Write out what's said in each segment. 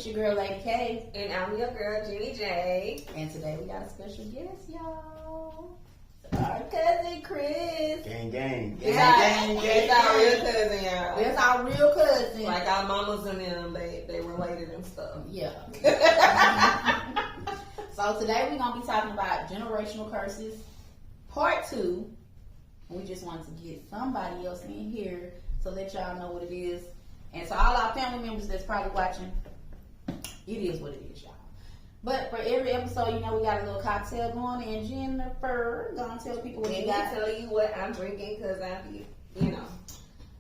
your girl, Lady K. And I'm your girl, Jenny J. And today we got a special guest, y'all. Our cousin, Chris. Gang, gang. It's our real cousin, y'all. That's our real cousin. Like our mamas and them, they related and stuff. Yeah. So today we're going to be talking about generational curses, part 2. We just wanted to get somebody else in here to let y'all know what it is. And to all our family members that's probably watching, it is what it is, y'all. But for every episode, you know, we got a little cocktail going. And Jennifer, gonna tell people what you got. Tell you what I'm drinking because I be, you know.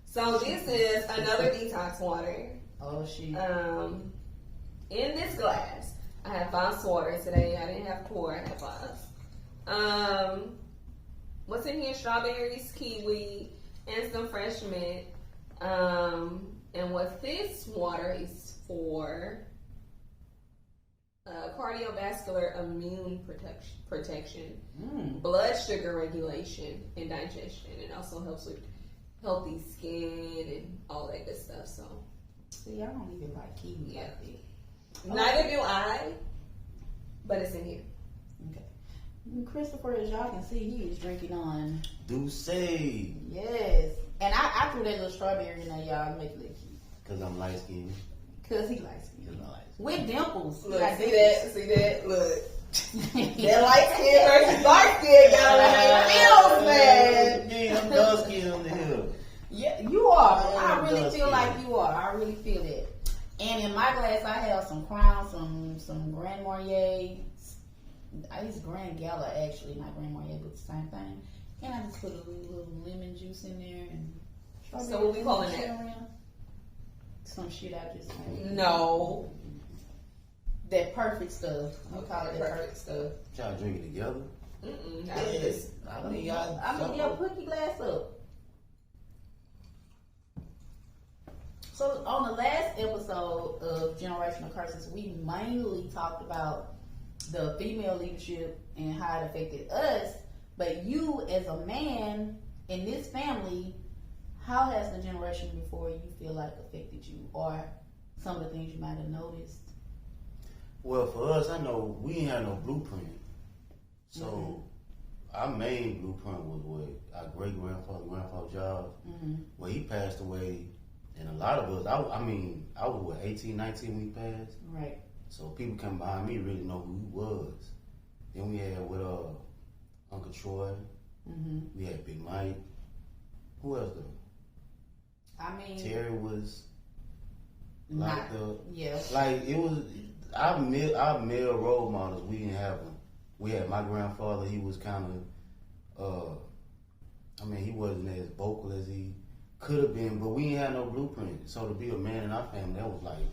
So this is another detox water. Oh, shit. In this glass, I have Voss water today. I didn't have core, I had Voss. What's in here? Strawberries, kiwi, and some fresh mint. And what this water is for, cardiovascular immune protection, blood sugar regulation, and digestion. It also helps with healthy skin and all that good stuff. So, see, I don't even like kiwi. Yeah. Neither do I, but it's in here. Okay. Christopher, as y'all can see, he is drinking on Douce. Yes. And I threw that little strawberry in there, y'all, to make it look cute. Because I'm light skinned. Because he likes skin. With dimples. Look, Got see dimples. that? Look. That light skin versus dark skin got in there. Yeah, I'm dark skinned on the hill. Yeah, you are. I really feel like you are. I really feel that. And in my glass, I have some Crown, some Grand Marnier. I use Grand Gala, actually, not Grand Marnier, but the same thing. And I just put a little lemon juice in there. And So what we calling that? Some shit I just made. No. That perfect stuff. We call it that perfect stuff. Y'all drinking together? Yes. I mean, y'all. Yeah, put your glass up. So on the last episode of Generational Curses, we mainly talked about the female leadership and how it affected us. But you, as a man in this family, how has the generation before you feel like affected you, or some of the things you might have noticed? Well, for us, I know we ain't had no blueprint. So our main blueprint was what our grandfather job. Well, he passed away, and a lot of us, I was 18, 19 when he passed. Right. So people coming behind me really know who he was. Then we had with Uncle Troy. We had Big Mike. Who else though? I mean, Terry was like it was our male role models. We didn't have them. We had my grandfather. He was kind of, he wasn't as vocal as he could have been, but we didn't have no blueprint. So to be a man in our family, that was like,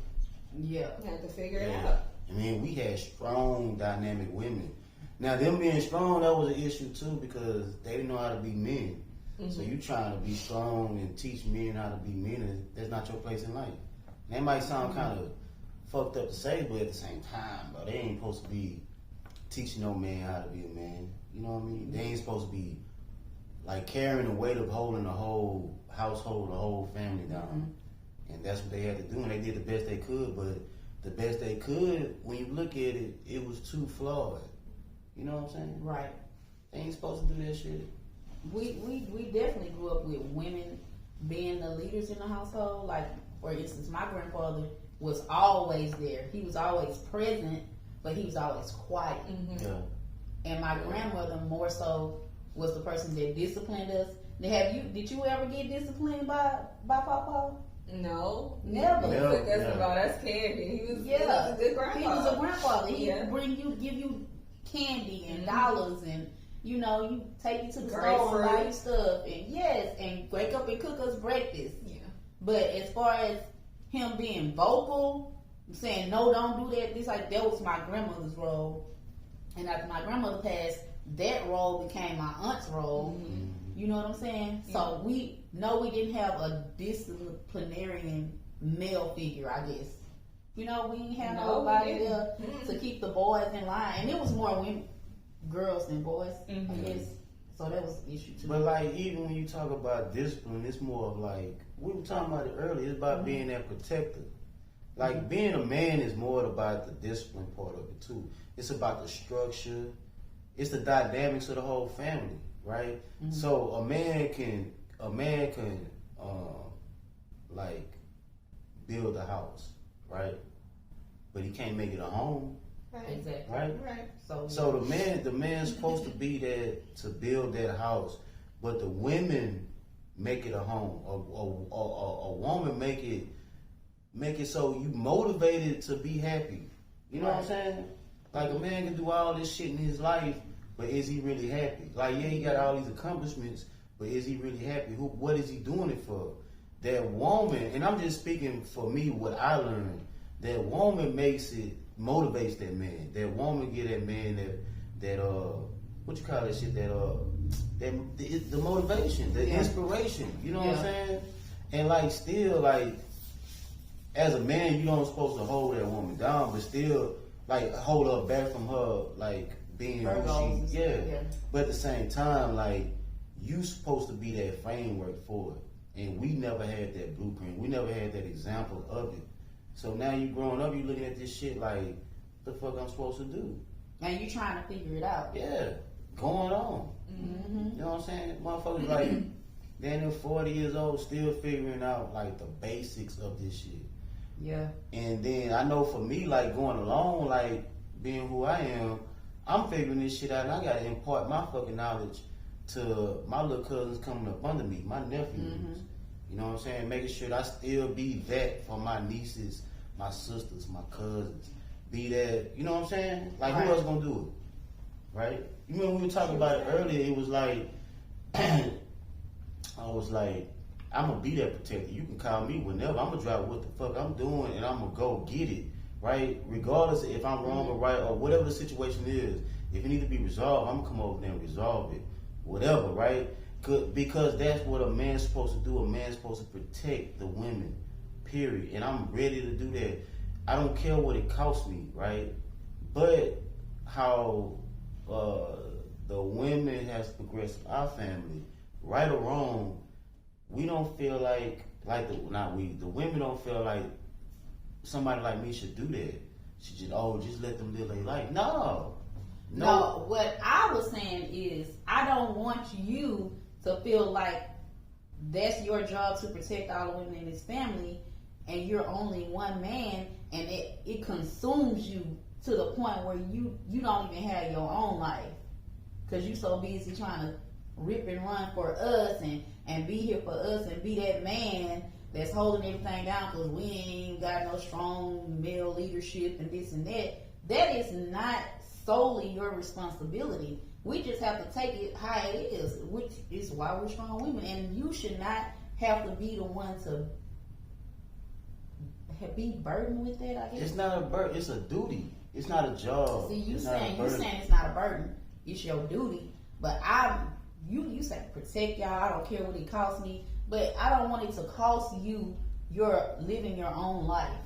you had to figure it out. I mean, we had strong, dynamic women. Now, them being strong, that was an issue too because they didn't know how to be men. So you trying to be strong and teach men how to be men, that's not your place in life. And that might sound kind of fucked up to say, but at the same time, bro, they ain't supposed to be teaching no man how to be a man. You know what I mean? They ain't supposed to be like carrying the weight of holding the whole household, the whole family down. And that's what they had to do, and they did the best they could, but the best they could, when you look at it, it was too flawed. You know what I'm saying? Right. They ain't supposed to do that shit. We definitely grew up with women being the leaders in the household. Like, for instance, my grandfather was always there. He was always present, but he was always quiet. Yeah. And my grandmother more so was the person that disciplined us. Did you ever get disciplined by Papa? No. Never. He took us about us candy. He was a good grandfather. He was a grandfather. He would give you candy and dollars and you take you to the store and buy you stuff and wake up and cook us breakfast. Yeah. But as far as him being vocal, saying no, don't do that, that was my grandmother's role. And after my grandmother passed, that role became my aunt's role. You know what I'm saying? Yeah. So we didn't have a disciplinarian male figure, I guess. We didn't have nobody there to keep the boys in line. And it was more women, girls than boys, I guess. So that was the issue too. But like, even when you talk about discipline, it's more of like, we were talking about it earlier, it's about being that protector. Like being a man is more about the discipline part of it too. It's about the structure. It's the dynamics of the whole family, right? Mm-hmm. So a man can like build a house, right? But he can't make it a home. Right. Exactly. Right. So the man's supposed to be there to build that house, but the women make it a home. A woman make it so you motivated to be happy. You know what I'm saying? Like a man can do all this shit in his life, but is he really happy? Like he got all these accomplishments, but is he really happy? What is he doing it for? That woman, and I'm just speaking for me, what I learned. That woman motivates that man. That woman get that man that what you call that shit? The motivation, the inspiration. You know what I'm saying? And like still like as a man, you don't supposed to hold that woman down, but still like hold her back from her like being who she But at the same time, like you supposed to be that framework for it, and we never had that blueprint. We never had that example of it. So now you growing up, you looking at this shit like, the fuck I'm supposed to do? And you trying to figure it out. Yeah, going on. Mm-hmm. You know what I'm saying? Motherfuckers like, they're 40 years old, still figuring out like the basics of this shit. Yeah. And then I know for me, like going along, like being who I am, I'm figuring this shit out, and I gotta impart my fucking knowledge to my little cousins coming up under me, my nephews. Mm-hmm. You know what I'm saying? Making sure that I still be that for my nieces, my sisters, my cousins. Be that, you know what I'm saying? Like, who else gonna do it? Right? You remember we were talking about it earlier, it was like, I was like, I'm gonna be that protector. You can call me whenever. I'm gonna drive what the fuck I'm doing, and I'm gonna go get it. Right? Regardless if I'm wrong or right, or whatever the situation is, if it needs to be resolved, I'm gonna come over there and resolve it. Whatever, right? Because that's what a man's supposed to do. A man's supposed to protect the women, period. And I'm ready to do that. I don't care what it costs me, right? But how the women has progressed in our family, right or wrong, we don't feel the women don't feel like somebody like me should do that. She just let them live their life. No. What I was saying is, I don't want you to feel like that's your job to protect all the women in this family, and you're only one man, and it consumes you to the point where you don't even have your own life because you so busy trying to rip and run for us and be here for us and be that man that's holding everything down because we ain't got no strong male leadership and this and that. That is not solely your responsibility. We just have to take it how it is, which is why we're strong women. And you should not have to be the one to be burdened with that, I guess. It's not a burden, it's a duty. It's not a job. See, you saying it's not a burden. It's your duty. But you say protect y'all, I don't care what it costs me, but I don't want it to cost you your living your own life.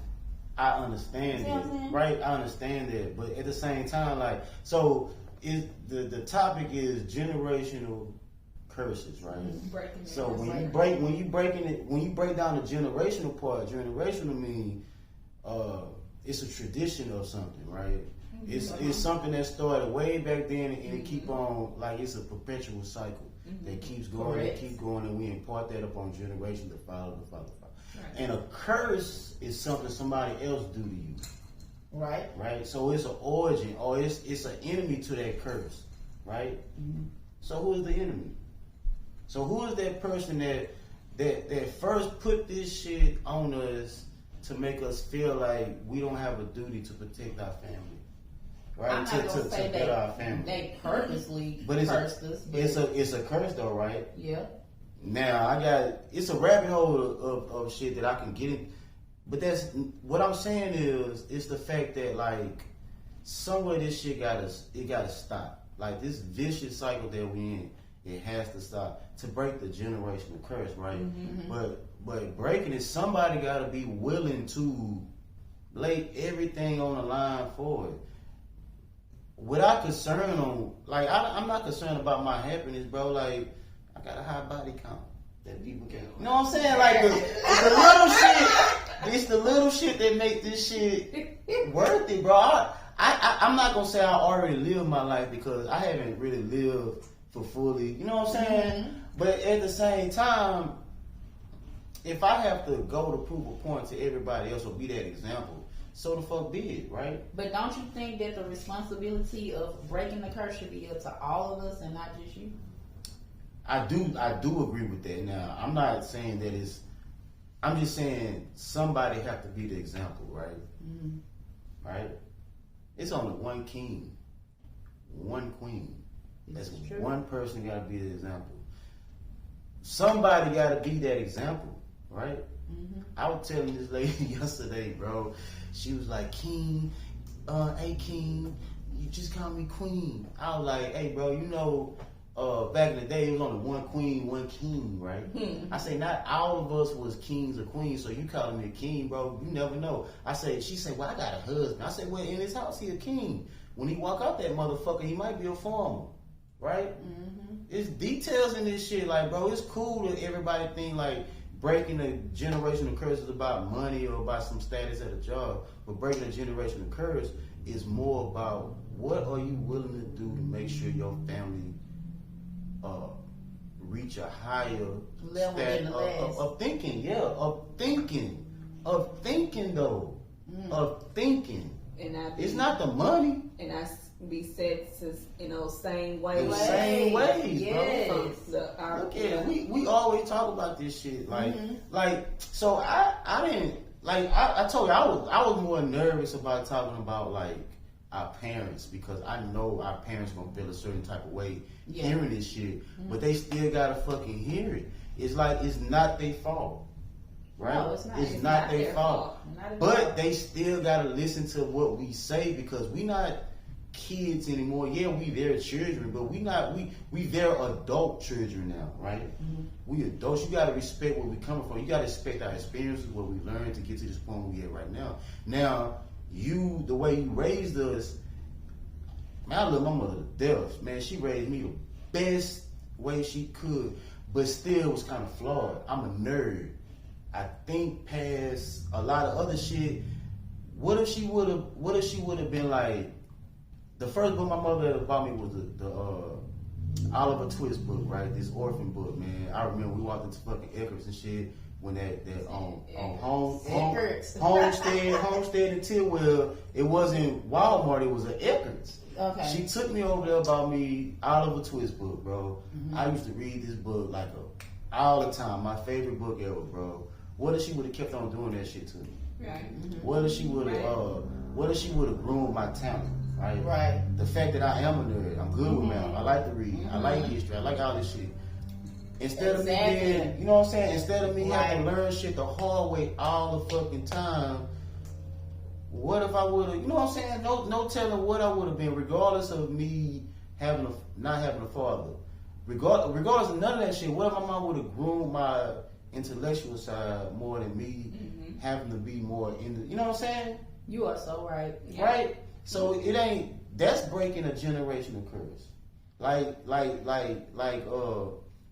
I understand that, right? I understand that, but at the same time, like, so the topic is generational curses, right? Breaking it. So when you break down the generational part, generational mean it's a tradition of something, right? It's something that started way back then and it keep on, like, it's a perpetual cycle that keeps going and keep going, and we impart that upon generation to follow. Right. And a curse is something somebody else do to you. Right. Right? So it's an origin, or it's an enemy to that curse. Right? Mm-hmm. So who is the enemy? So who is that person that first put this shit on us to make us feel like we don't have a duty to protect our family? Right? I'm not gonna say better our family. They purposely cursed us. But it's a curse though, right? Yeah. Now it's a rabbit hole of shit that I can get in, but that's what I'm saying is it's the fact that like somewhere this shit gotta stop. Like this vicious cycle that we in, it has to stop to break the generational curse, right? Mm-hmm. But breaking it, somebody gotta be willing to lay everything on the line for it. Without concern on, like, I'm not concerned about my happiness, bro. Like, I got a high body count that people can. You know what I'm saying? Like, the little shit, It's the little shit that make this shit worth it, bro. I'm not gonna say I already lived my life because I haven't really lived for fully. You know what I'm saying? Mm-hmm. But at the same time, if I have to go to prove a point to everybody else or be that example, so the fuck be it, right? But don't you think that the responsibility of breaking the curse should be up to all of us and not just you? I do agree with that. Now, I'm not saying that it's. I'm just saying somebody have to be the example, right? Mm-hmm. Right? It's only one king, one queen. That's one person got to be the example. Somebody got to be that example, right? Mm-hmm. I was telling this lady yesterday, bro. She was like, "King, hey King, you just call me Queen." I was like, "Hey, bro, you know." Back in the day, it was only one queen, one king, right? I say not all of us was kings or queens, so you calling me a king, bro? You never know. She said, well, I got a husband. I said, well, in his house, he a king. When he walk out that motherfucker, he might be a farmer, right? Mm-hmm. It's details in this shit, like, bro, it's cool that everybody think like breaking the generational curse is about money or about some status at a job, but breaking the generational curse is more about what are you willing to do to make sure your family reach a higher level of thinking, of thinking though, of thinking. And it's not the money. And I be said to same way. The same ways, yes. Bro. Look at it. We always talk about this shit, so I didn't like I told you I was more nervous about talking about like our parents because I know our parents gonna feel a certain type of way hearing this shit, but they still gotta fucking hear it. It's like it's not their fault, right? No, it's not. It's not their fault. But they still gotta listen to what we say because we not kids anymore. Yeah, we their children, but we their adult children now, right? Mm-hmm. We adults. You gotta respect where we coming from. You gotta respect our experiences, what we learned to get to this point we at right now. Now. The way you raised us, man, I love my mother to death, man. She raised me the best way she could, but still was kind of flawed. I'm a nerd. I think past a lot of other shit. What if she would have been like, the first book my mother ever bought me was the Oliver Twist book, right? This orphan book, man. I remember we walked into fucking Eckerd's and shit. When that homestead in Tidwell, it wasn't Walmart, it was an Eckerd's. Okay. She took me over there about me Oliver Twist book, bro. Mm-hmm. I used to read this book like all the time. My favorite book ever, bro. What if she would have kept on doing that shit to me? Right. Mm-hmm. What if she would have groomed my talent? Right. Right. The fact that I am a nerd, I'm good with math. I like to read. Mm-hmm. I like history. I like all this shit. Instead of me being, you know what I'm saying? Instead of me having to learn shit the hard way all the fucking time, what if I would have, you know what I'm saying? No telling what I would have been, regardless of me not having a father. Regardless of none of that shit, what if my mom would have groomed my intellectual side more than me having to be more in the, you know what I'm saying? You are so right. Right? So that's breaking a generational curse.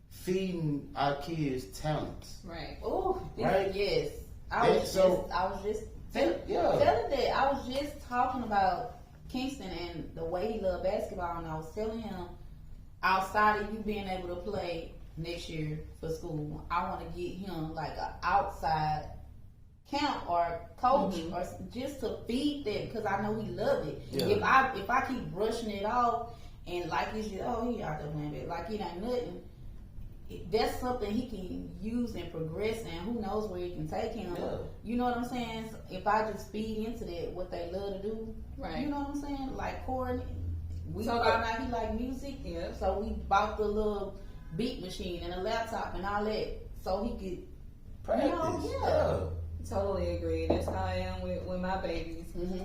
Feeding our kids talents. Right. Oh, right? Yes. I was just telling that. I was just talking about Kingston and the way he loved basketball, and I was telling him, outside of you being able to play next year for school, I want to get him like an outside camp or coach or just to feed that because I know he loved it. Yeah. If I keep brushing it off and like it's just, he out there playing it like it ain't nothing. That's something he can use and progress, and who knows where he can take him. Yeah. You know what I'm saying? So if I just feed into that, what they love to do, right? You know what I'm saying? Like Corey, we found out he like music, so we bought the little beat machine and a laptop and all that, so he could practice. Totally agree. That's how I am with my babies. Mm-hmm.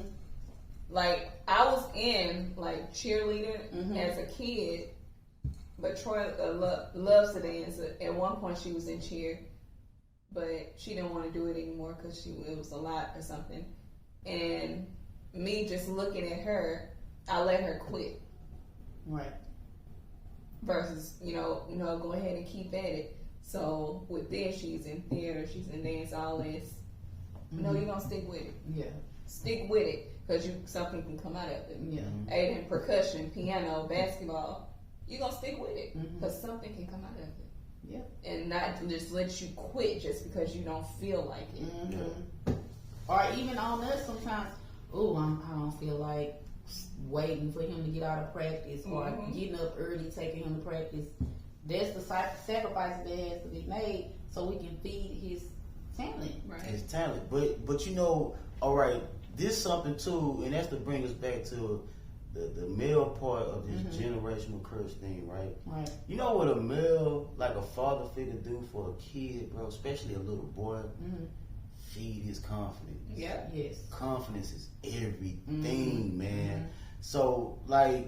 Like I was in like cheerleader as a kid. But Troy loves to dance. At one point, she was in cheer, but she didn't want to do it anymore because it was a lot or something. And me just looking at her, I let her quit. Right. Versus, go ahead and keep at it. So with this, she's in theater, she's in dance, all this. No, you don't stick with it. Yeah. Stick with it because something can come out of it. Yeah. Aiding percussion, piano, basketball, you're gonna stick with it because something can come out of it. Yeah. And not just let you quit just because you don't feel like it. Yeah. Or even on us sometimes, I don't feel like waiting for him to get out of practice or getting up early, taking him to practice. That's the sacrifice that has to be made so we can feed his talent. Right. His talent. But you know, all right, this something too, and that's to bring us back to the male part of this generational curse thing, right? Right. You know what a male, like a father figure, do for a kid, bro, especially a little boy? Feed his confidence. Yeah. Yes. Confidence is everything, man. So, like,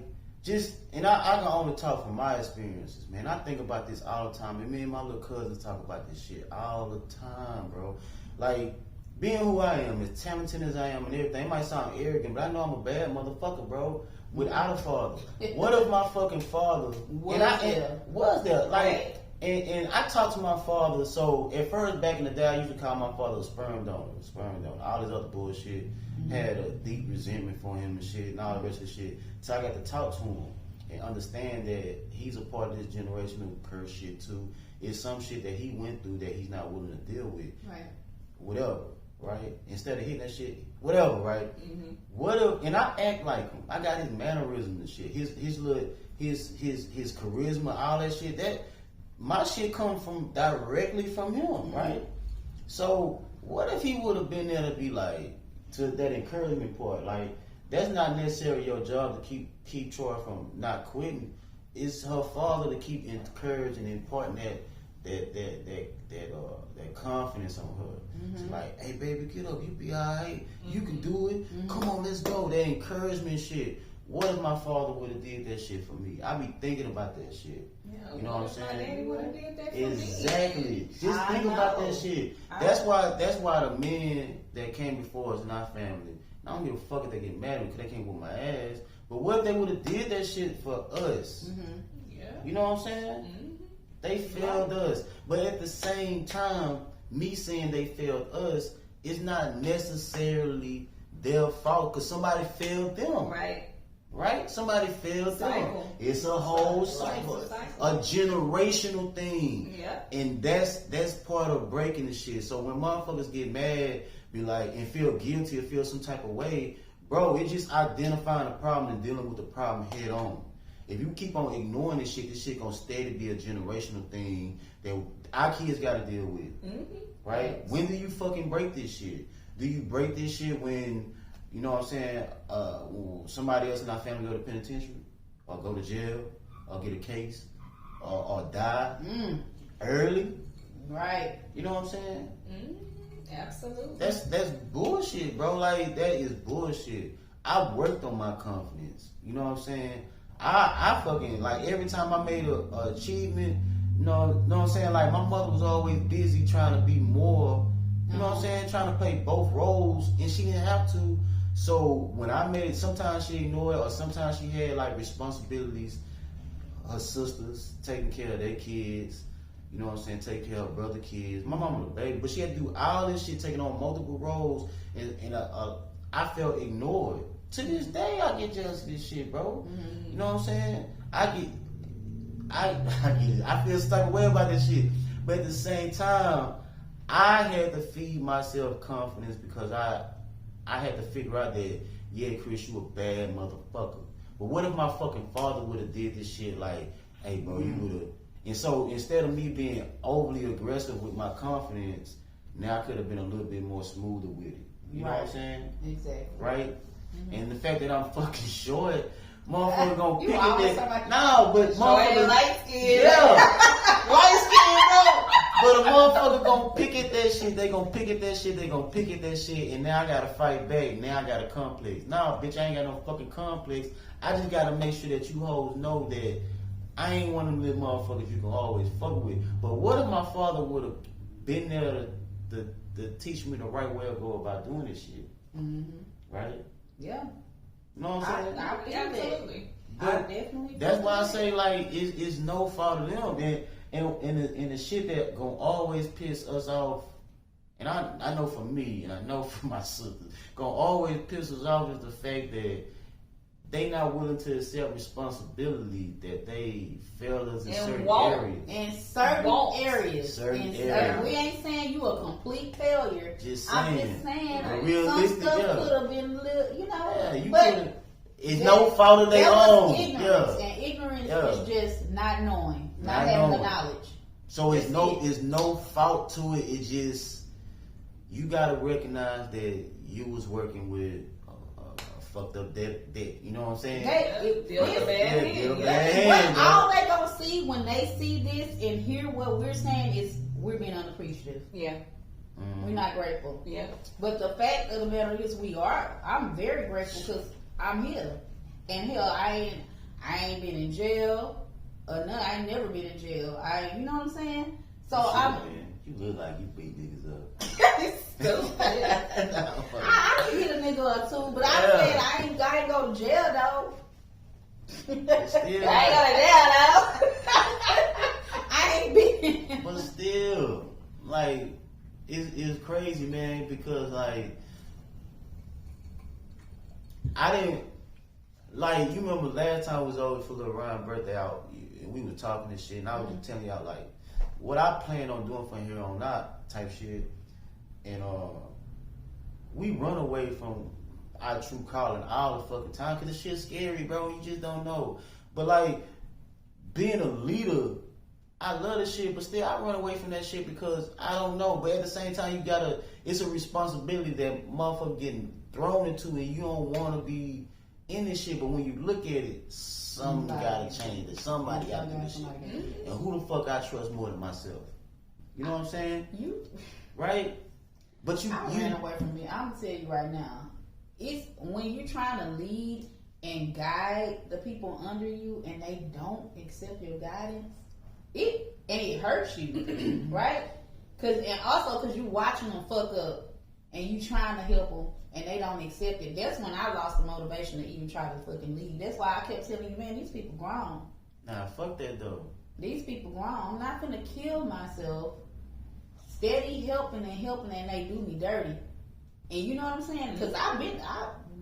and I can only talk from my experiences, man. I think about this all the time, and me and my little cousins talk about this shit all the time, bro. Like, being who I am, as talented as I am and everything, it might sound arrogant, but I know I'm a bad motherfucker, bro. Without a father. What if my fucking father was there? Like, and I talked to my father, so at first back in the day I used to call my father a sperm donor, all this other bullshit. Had a deep resentment for him and shit and all the rest of the shit. So I got to talk to him and understand that he's a part of this generational curse shit too. It's some shit that he went through that he's not willing to deal with. Right. Whatever, right? Instead of hitting that shit, whatever, right? What if, and I act like him. I got his mannerisms and shit. His charisma, all that shit. That my shit come from directly from him, right? So what if he would have been there to be like, to that encouragement part? Like, that's not necessarily your job to keep Troy from not quitting. It's her father to keep encouraging and imparting that confidence on her. It's like, hey baby, get up, you be alright, you can do it. Come on, let's go. That encouragement shit. What if my father would have did that shit for me? I be thinking about that shit. Yeah, you know what I'm saying? My daddy would have did that for me. Exactly. Just think about that shit. That's why the men that came before us in our family, I don't give a fuck if they get mad at me because they can't whoop my ass. But what if they would have did that shit for us? Yeah. You know what I'm saying? They failed us. But at the same time, me saying they failed us is not necessarily their fault because somebody failed them. Right? Somebody failed them. It's a whole cycle. A generational thing. Yeah. And that's part of breaking the shit. So when motherfuckers get mad, be like, and feel guilty or feel some type of way, bro, it's just identifying the problem and dealing with the problem head on. If you keep on ignoring this shit gonna stay to be a generational thing that our kids gotta deal with. Right? When do you fucking break this shit? Do you break this shit when, you know what I'm saying, somebody else in our family go to penitentiary or go to jail or get a case or die early? Right. You know what I'm saying? Absolutely. That's bullshit, bro. Like, that is bullshit. I worked on my confidence. You know what I'm saying? I fucking, like, every time I made a achievement, you know what I'm saying? Like, my mother was always busy trying to be more, you know what I'm saying? Trying to play both roles, and she didn't have to. So when I made it, sometimes she ignored it, or sometimes she had like responsibilities. Her sisters taking care of their kids, you know what I'm saying, taking care of her brother kids. My mama was a baby, but she had to do all this shit, taking on multiple roles, and I felt ignored. To this day, I get jealous of this shit, bro. You know what I'm saying? I feel some type of way about this shit, but at the same time, I had to feed myself confidence because I had to figure out that, yeah, Chris, you a bad motherfucker. But what if my fucking father would have did this shit like, hey, bro, you would have. And so instead of me being overly aggressive with my confidence, now I could have been a little bit more smoother with it. You know what I'm saying? Exactly. Right? And the fact that I'm fucking short, motherfucker gonna pick always at that. like No, but motherfucker. Light skin. Yeah. Light skin, bro. But a motherfucker gonna pick at that shit. They gonna pick at that shit. They gonna pick at that shit. And now I gotta fight back. Now I got a complex. Nah, bitch, I ain't got no fucking complex. I just gotta make sure that you hoes know that I ain't one of them little motherfuckers you can always fuck with. But what if my father would have been there to teach me the right way to go about doing this shit? Right? Yeah. You know what I'm saying? Absolutely. I definitely. That's why I say, like, it's no fault of them. And the shit that gonna always piss us off, and I know for me, and I know for my sisters, gonna always piss us off is the fact that they not willing to accept responsibility that they failed us in certain areas. In certain areas. We ain't saying you a complete failure. Just saying. I'm just saying realistic, some stuff could have been, you know. Yeah, you but it's no fault of their own. Ignorance, and ignorance is just not knowing, not having the knowledge. So it's no fault to it. It's just you gotta recognize that you was working with fucked up debt. You know what I'm saying? Deal a bad hand. All they gonna see when they see this and hear what we're saying is we're being unappreciative. Yeah. We're not grateful. Yeah. But the fact of the matter is we are. I'm very grateful because I'm here. And hell, I ain't been in jail. No, I ain't never been in jail. You know what I'm saying? So you look like you beat niggas up. I can hit a nigga up too, but I said I ain't gotta go to jail though. Still, I ain't go to jail though. I ain't been. But still, like, it's crazy, man, because like I didn't like you remember last time I was over for Lil Ryan's birthday out and we were talking this shit and I was just telling y'all like what I plan on doing from here on out type shit. And we run away from our true calling all the fucking time because this shit's scary, bro. You just don't know. But like being a leader, I love this shit, but still I run away from that shit because I don't know. But at the same time, it's a responsibility that motherfucker getting thrown into and you don't want to be in this shit. But when you look at it, something gotta change it. Somebody gotta do this shit. And who the fuck I trust more than myself? You know what I'm saying? You. Right? But I ran away from me. I'm gonna tell you right now. It's when you're trying to lead and guide the people under you and they don't accept your guidance, it hurts you, right? And also because you watching them fuck up and you trying to help them and they don't accept it. That's when I lost the motivation to even try to fucking lead. That's why I kept telling you, man, these people grown. Nah, fuck that though. These people grown. I'm not gonna kill myself. Steady helping and they do me dirty. And you know what I'm saying? Because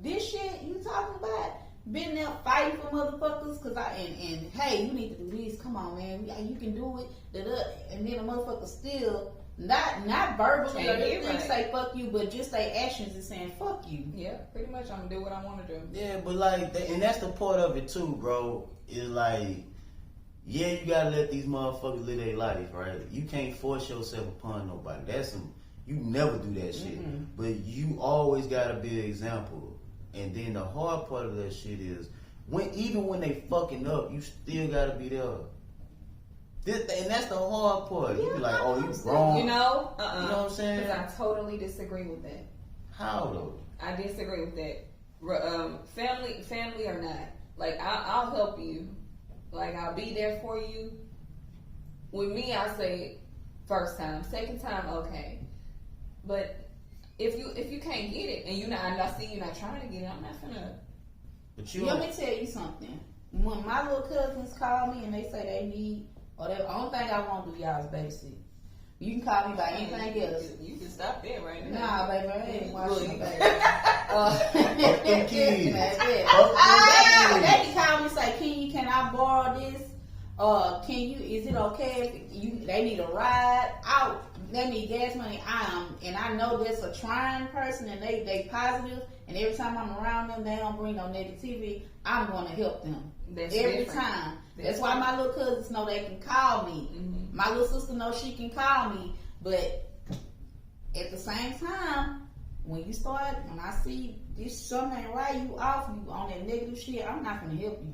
this shit you talking about, been there fighting for motherfuckers. And hey, you need to do this. Come on, man. You can do it. And then a motherfucker still, not verbally or anything say fuck you, but just their actions is saying fuck you. Yeah, pretty much I'm gonna do what I want to do. Yeah, but like, and that's the part of it too, bro. Is like, yeah, you gotta let these motherfuckers live their life, right? You can't force yourself upon nobody. You never do that shit. Mm-hmm. But you always gotta be an example. And then the hard part of that shit is, even when they fucking up, you still gotta be there. And that's the hard part. Yeah, you be like, oh, you wrong. You know? You know what I'm saying? Because I totally disagree with that. How though? I disagree with that. Family or not. Like, I'll help you. Like, I'll be there for you. With me, I say first time. Second time, okay. But if you can't get it, and I see you not trying to get it, I'm not finna. But let me tell you something. When my little cousins call me and they say they need, or the only thing I want to do, y'all, is babysit. You can call me by anything else. You can stop there right now. Nah, baby, I ain't watching baby. They can call me and say, can I borrow this? Is it okay if they need a ride out? They need gas money. And I know that's a trying person and they positive, and every time I'm around them, they don't bring no negativity. I'm going to help them. Every time. That's why my little cousins know they can call me. Mm-hmm. My little sister knows she can call me. But at the same time, when I see this something ain't right, you off, you on that negative shit, I'm not going to help you.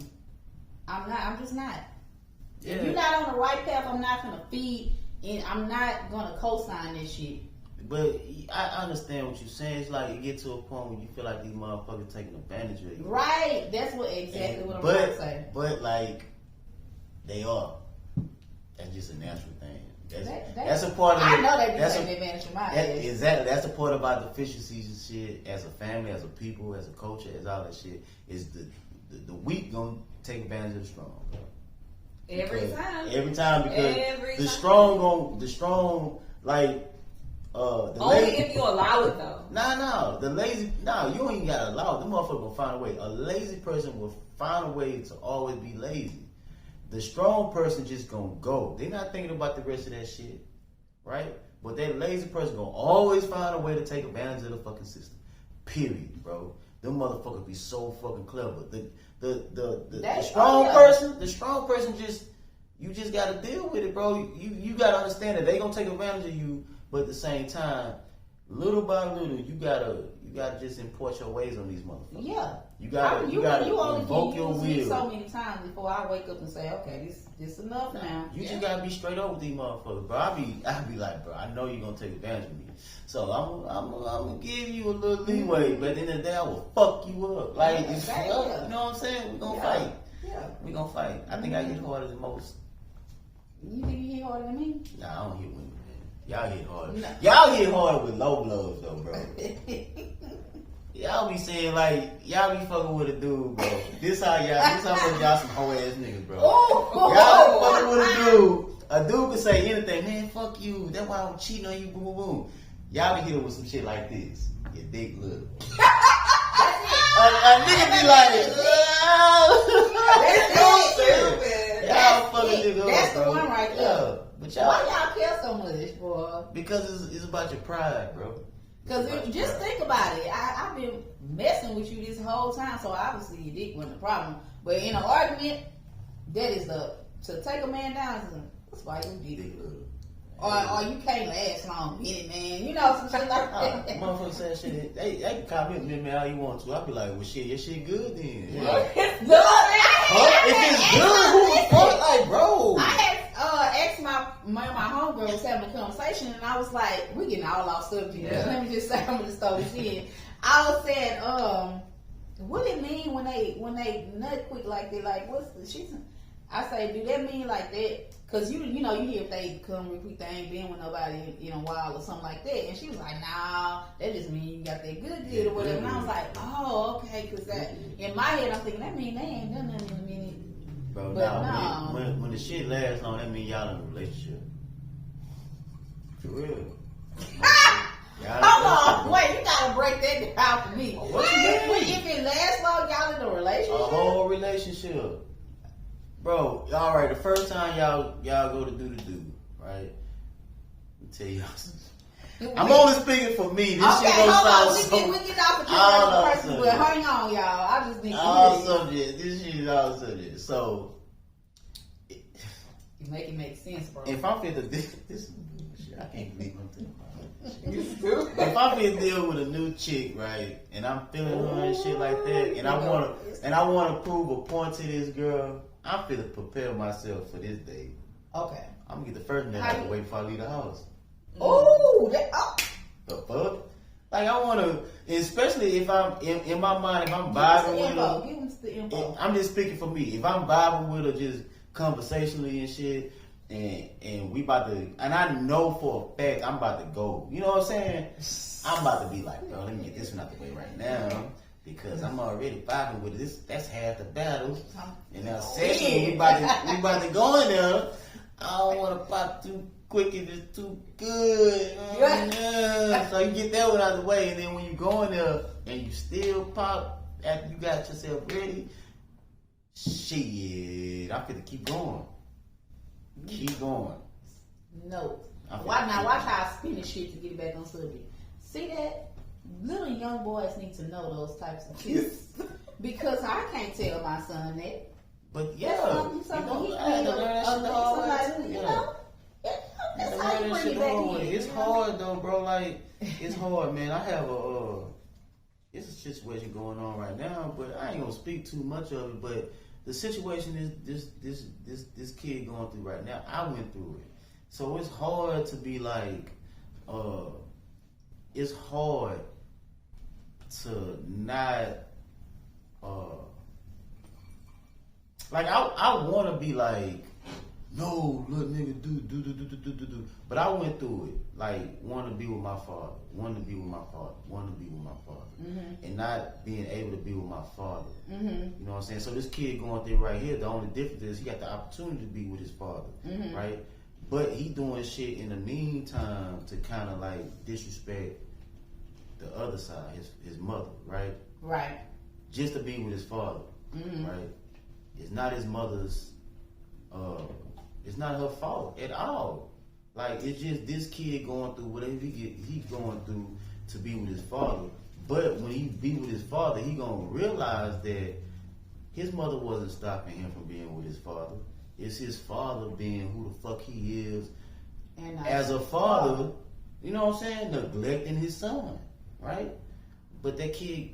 I'm just not. Yeah. If you're not on the right path, I'm not going to feed, and I'm not going to co-sign this shit. But I understand what you're saying. It's like you get to a point where you feel like these motherfuckers taking advantage of you. Right. That's what I'm trying to say. But like, they are. That's just a natural thing. That's a part of it. I know they be taking advantage of my ass. Exactly. That's the part about deficiencies and shit. As a family, as a people, as a culture, as all that shit. Is the weak gonna take advantage of the strong. Every time. Because the strong like If you allow it though. You ain't gotta allow it. The motherfucker will find a way. A lazy person will find a way to always be lazy. The strong person just gonna go. They're not thinking about the rest of that shit, right? But that lazy person gonna always find a way to take advantage of the fucking system. Period, bro. Them motherfuckers be so fucking clever. The strong person just, you just gotta deal with it, bro. You gotta understand that they gonna take advantage of you, but at the same time, little by little, you gotta just import your ways on these motherfuckers. Yeah. You gotta invoke your will. Me so many times before I wake up and say, okay, this enough now. You just gotta be straight up with these motherfuckers, bro. I be like, bro, I know you're gonna take advantage of me, so I'm gonna give you a little leeway, but at the end of the day, I will fuck you up. Like, you know what I'm saying? We gonna fight. Yeah. We gonna fight. I think I hit harder than most. You think you hit harder than me? Nah, I don't hit women, man. Y'all hit hard. No. Y'all hit hard with low blows, though, bro. Y'all be saying like, y'all be fucking with a dude, bro. This how y'all some hoe ass niggas, bro. Y'all fucking with a dude. A dude can say anything, man. Fuck you. That's why I'm cheating on you. Boom, boom, boom. Y'all be hitting with some shit like this. Your dick little. a nigga be like, y'all fucking nigga up, that's bro. The one right there. Yeah. But why y'all care so much, boy? Because it's about your pride, bro. Because just think about it. I've been messing with you this whole time, so obviously your dick wasn't a problem. But in an argument, that is to take a man down. That's why you dick little. Or you can't last long in it, man. You know, some shit like that. Motherfuckers say shit. They can comment me, man, all you want to. I be like, well, shit, your shit good then. Yeah. Look, if it's good, who the fuck? Like, bro. I had asked my homegirls having a conversation, and I was like, we getting all off subject. Yeah. Let me just say, I'm gonna throw this in. I was saying, what it mean when they nut quick like that? Like, what's the shit? I say, do that mean like that? Cause you hear if they come real quick, they ain't been with nobody in a while or something like that. And she was like, nah, that just mean you got that good or whatever. And I was like, oh, okay, cause that in my head I'm thinking that mean they ain't done nothing in a minute. Bro, but when the shit lasts long, that mean y'all in a relationship. For real. Hold on, wait, you gotta break that down for me. What you mean? If it lasts long, y'all in a relationship? A whole relationship. Bro, alright, the first time y'all go to do the do, right? Let me tell y'all. I'm only speaking for me. This shit don't sound so... We get off the person, but hang on, y'all. I just think all subject. This shit is all subject. So... You make it make sense, bro. If I'm finna... This is bullshit. I can't believe I'm thinking about this. If I'm finna deal with a new chick, right? And I'm feeling her and shit like that, and I wanna prove a point to this girl... I'm finna prepare myself for this day. Okay. I'm gonna get the first name out the way before I leave the house. Oh, the fuck? Like I wanna, especially if I'm in my mind, if I'm vibing with her. Give him the info. I'm just speaking for me. If I'm vibing with her just conversationally and shit, and we about to, and I know for a fact I'm about to go. You know what I'm saying? I'm about to be like, bro, let me get this one out the way right now. Because I'm already vibing with this. That's half the battle. And now second, we about to go in there. I don't want to pop too quick if it's too good. So you get that one out of the way, and then when you go in there and you still pop after you got yourself ready, shit, I'm finna keep going. Keep going. No. Watch how I spin this shit to get it back on subject. See that? Little young boys need to know those types of things because I can't tell my son that. But yeah, something he I had to learn that shit the hard way too. You know, that's how you bring it back in. It's hard though, bro. Like it's hard, man. I have it's a situation going on right now, but I ain't gonna speak too much of it. But the situation is this kid going through right now. I went through it, so it's hard to be like, it's hard to not like I want to be like, no, little nigga, do, but I went through it, like want to be with my father, and not being able to be with my father. You know what I'm saying? So this kid going through right here, the only difference is he got the opportunity to be with his father, right? But he doing shit in the meantime to kind of like disrespect the other side, his mother, right? Right. Just to be with his father, right? It's not his mother's, it's not her fault at all. Like, it's just this kid going through whatever he's going through to be with his father. But when he be with his father, he gonna realize that his mother wasn't stopping him from being with his father. It's his father being who the fuck he is and as a father, you know what I'm saying? Neglecting his son, right? But that kid,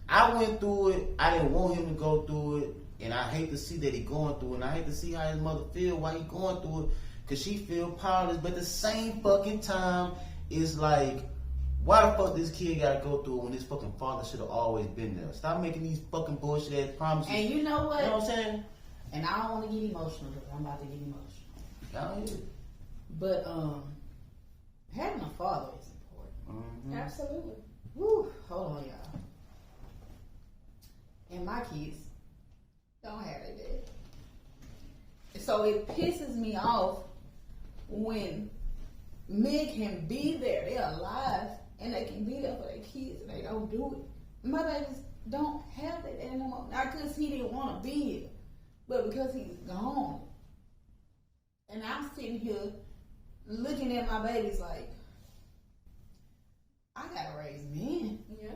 I went through it. I didn't want him to go through it. And I hate to see that he going through it. And I hate to see how his mother feel while he going through it. Because she feel powerless. But at the same fucking time, it's like, why the fuck this kid gotta go through it when his fucking father should have always been there? Stop making these fucking bullshit ass promises. And you know what? You know what I'm saying? And I don't want to get emotional because I'm about to get emotional. Y'all hear it. But having a father is important. Mm-hmm. Absolutely. Woo, hold on, y'all. And my kids don't have a dad. So it pisses me off when men can be there, they're alive, and they can be there for their kids, and they don't do it. My babies don't have that anymore. Not because he didn't want to be here, but because he's gone. And I'm sitting here looking at my babies like, I gotta raise men. Yeah.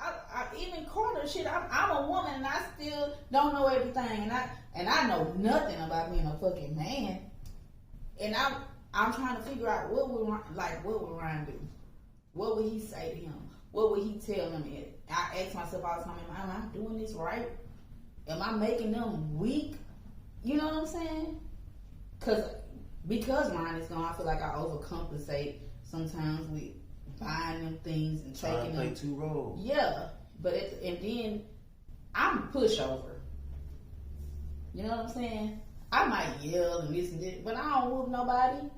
I even corner shit. I'm a woman and I still don't know everything, and I know nothing about being a fucking man. And I'm trying to figure out what would Ryan do? What would he say to him? What would he tell him? And I ask myself all the time, am I doing this right? Am I making them weak? You know what I'm saying? Because Ryan is gone, I feel like I overcompensate sometimes with buying them things and taking them. Play two roles. Yeah, but and then I'm a pushover. You know what I'm saying? I might yell and this and that, but I don't whoop nobody.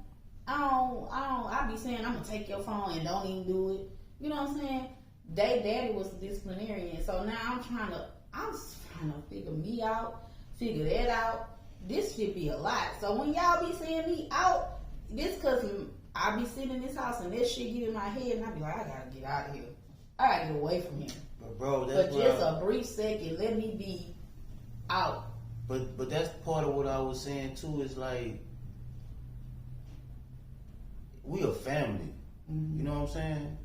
I be saying I'm gonna take your phone and don't even do it. You know what I'm saying? Daddy was a disciplinarian, so now I'm trying to figure me out, figure that out. This should be a lot. So when y'all be seeing me out, this cause I be sitting in this house and this shit get in my head and I be like, I gotta get out of here. I gotta get away from him. But bro, that's just a brief second, let me be out. But that's part of what I was saying too. Is like, we a family. Mm-hmm. You know what I'm saying?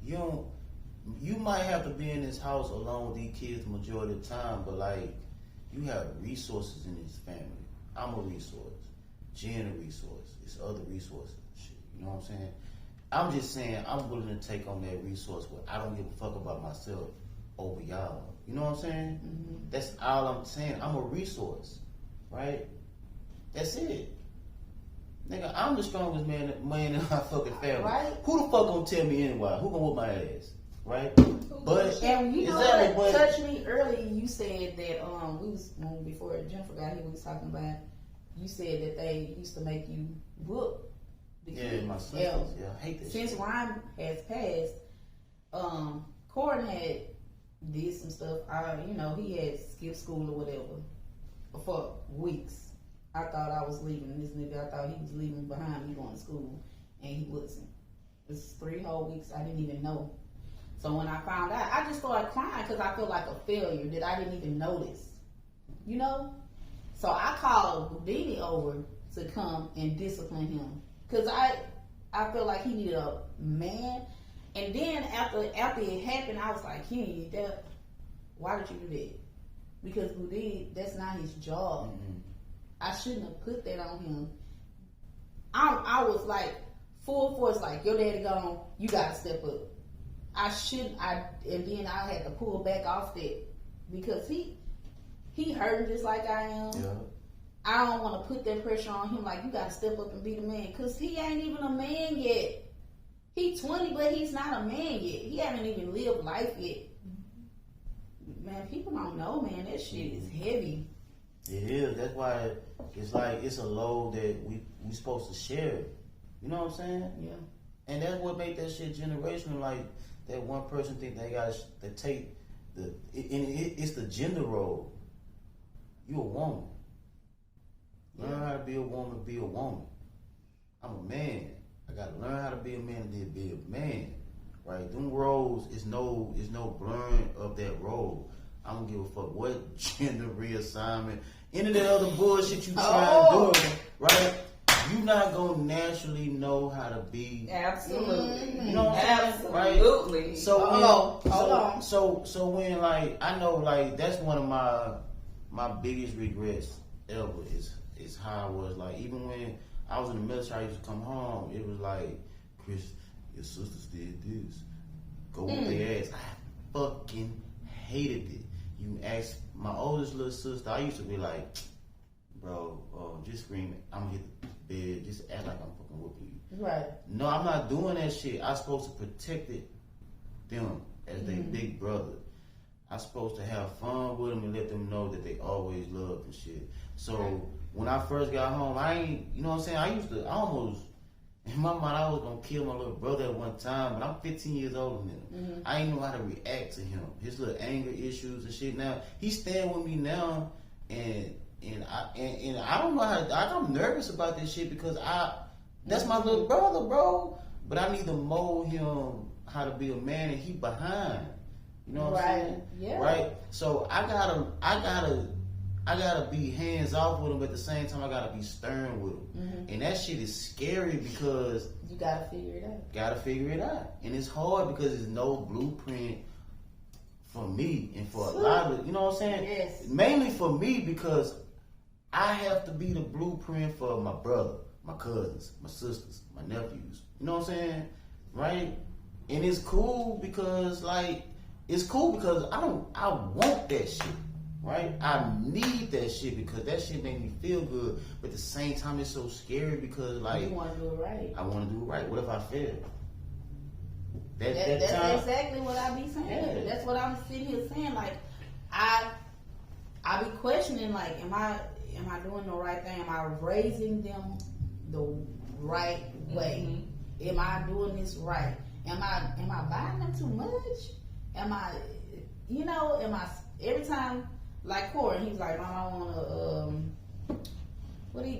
You might have to be in this house alone with these kids the majority of the time, but like, you have resources in this family. I'm a resource. Jen a resource. It's other resources and shit. You know what I'm saying? I'm just saying I'm willing to take on that resource where I don't give a fuck about myself over y'all. You know what I'm saying? Mm-hmm. That's all I'm saying. I'm a resource, right? That's it. Nigga, I'm the strongest man in my fucking family. Right? Who the fuck gonna tell me anyway? Who gonna whoop my ass? Right? But and you know what touched me earlier, you said that before Jennifer got here, we was talking about, you said that they used to make you whoop the kids. My sisters. Yeah, I hate that Since shit. Ryan has passed, Corin had did some stuff. He had skipped school or whatever for weeks. I thought I was leaving this nigga. I thought he was leaving behind me going to school, and he wasn't. It's 3 whole weeks. I didn't even know. So when I found out, I just started crying because I felt like a failure that I didn't even notice. You know? So I called Houdini over to come and discipline him because I felt like he needed a man. And then after it happened, I was like, he didn't need that. Why did you do that? Because Houdini, that's not his job. Mm-hmm. I shouldn't have put that on him. I was like full force, like, your daddy gone, you gotta step up. And then I had to pull back off that because he hurting just like I am. Yeah. I don't want to put that pressure on him, like, you gotta step up and be the man, because he ain't even a man yet. He's 20, but he's not a man yet. He haven't even lived life yet. Man, people don't know, man. That shit is heavy. It is. That's why it's like it's a load that we supposed to share. You know what I'm saying? Yeah. And that's what made that shit generational. Like, that one person think they got to take it's the gender role. You a woman. Learn how how to be a woman, be a woman. I'm a man. I gotta learn how to be a man and then be a man. Right? Them roles is no blurring of that role. I don't give a fuck what gender reassignment, any of that other bullshit you try to do, right? You not gonna naturally know how to be. Absolutely. You know what I'm saying? Absolutely. Right? So when like I know like that's one of my biggest regrets ever is how I was like even when I was in the military, I used to come home, it was like, Chris, your sisters did this. Go with their ass. I fucking hated it. You ask my oldest little sister, I used to be like, bro, just scream it. I'm gonna hit the bed. Just act like I'm fucking whooping you. Right. No, I'm not doing that shit. I'm supposed to protect them as their big brother. I'm supposed to have fun with them and let them know that they always loved and shit. So when I first got home, I ain't, you know what I'm saying? I almost, in my mind, I was gonna kill my little brother at one time, but I'm 15 years older than him. I ain't know how to react to him. His little anger issues and shit. Now he's staying with me now, and I don't know how. I'm nervous about this shit because that's my little brother, bro. But I need to mold him how to be a man, and he behind. You know what I'm saying? Yeah. Right. So I gotta be hands off with him, but at the same time I gotta be stern with him. And that shit is scary because you gotta figure it out. And it's hard because there's no blueprint for me and for a lot of, you know what I'm saying? Yes. Mainly for me because I have to be the blueprint for my brother, my cousins, my sisters, my nephews. You know what I'm saying? Right? And it's cool because I want that shit. Right? I need that shit because that shit make me feel good. But at the same time, it's so scary because, like, you want to do it right. I want to do it right. What if I fail? That's exactly what I be saying. Yeah. That's what I'm sitting here saying. Like, I be questioning, like, am I doing the right thing? Am I raising them the right way? Am I doing this right? Am I buying them too much? Am I every time? Like Corey, he was like, Mom, I want to,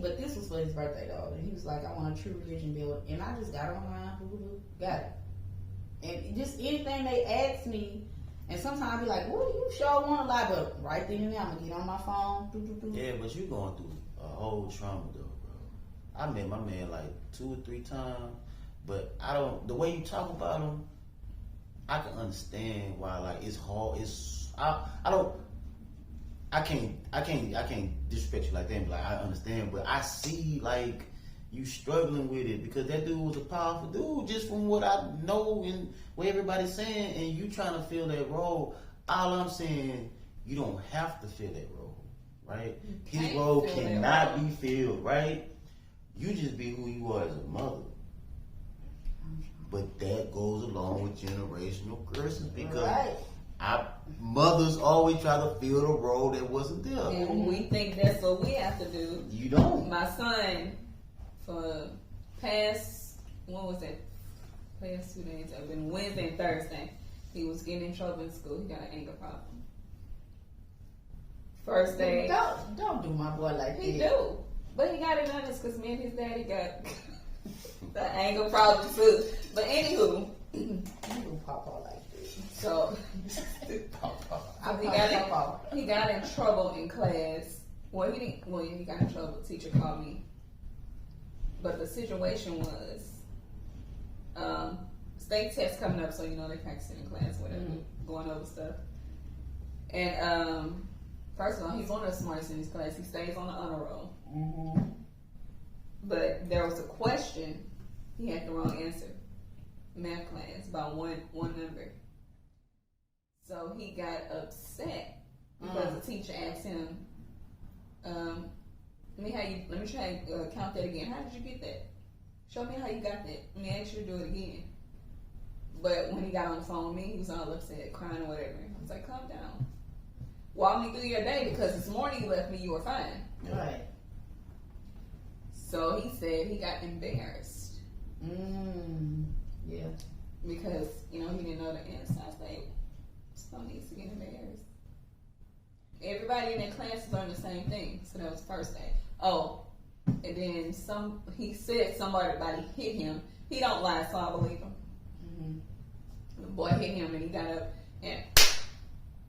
but this was for his birthday though. And he was like, I want a true religion build. And I just got online, got it. And just anything they ask me, and sometimes I be like, well, you sure want a lot, but right then and there, I'm going to get on my phone. Yeah, but you going through a whole trauma though, bro. I met my man like 2 or 3 times, but the way you talk about him, I can understand why, like, it's hard. I can't disrespect you like that and be like, I understand, but I see, like, you struggling with it because that dude was a powerful dude just from what I know and what everybody's saying, and you trying to fill that role. All I'm saying, you don't have to fill that role, right? His role cannot be filled, right? You just be who you are as a mother. But that goes along with generational curses because mothers always try to fill the role that wasn't there. And we think that's what we have to do. You don't. My son, for past 2 days, I've been Wednesday and Thursday, he was getting in trouble in school. He got an anger problem. First day. Don't do my boy like that. He do. But he got it honest because me and his daddy got the anger problem too. But anywho. You do papa like that. So he got in trouble in class. Well, he got in trouble. Teacher called me. But the situation was state test coming up, so you know they practicing in class, whatever, going over stuff. And first of all, he's one of the smartest in his class. He stays on the honor roll. But there was a question, he had the wrong answer. Math class by one number. So he got upset because the teacher asked him, let me try and count that again. How did you get that? Show me how you got that. Let me ask you to do it again. But when he got on the phone with me, he was all upset, crying or whatever. I was like, calm down. Walk me through your day because this morning you left me, you were fine. Right. So he said he got embarrassed. Yeah. Because, he didn't know the answer. I was like, someone needs to get embarrassed. Everybody in that class learned the same thing. So that was first day. Oh, and then he said somebody hit him. He don't lie, so I believe him. Mm-hmm. The boy hit him and he got up and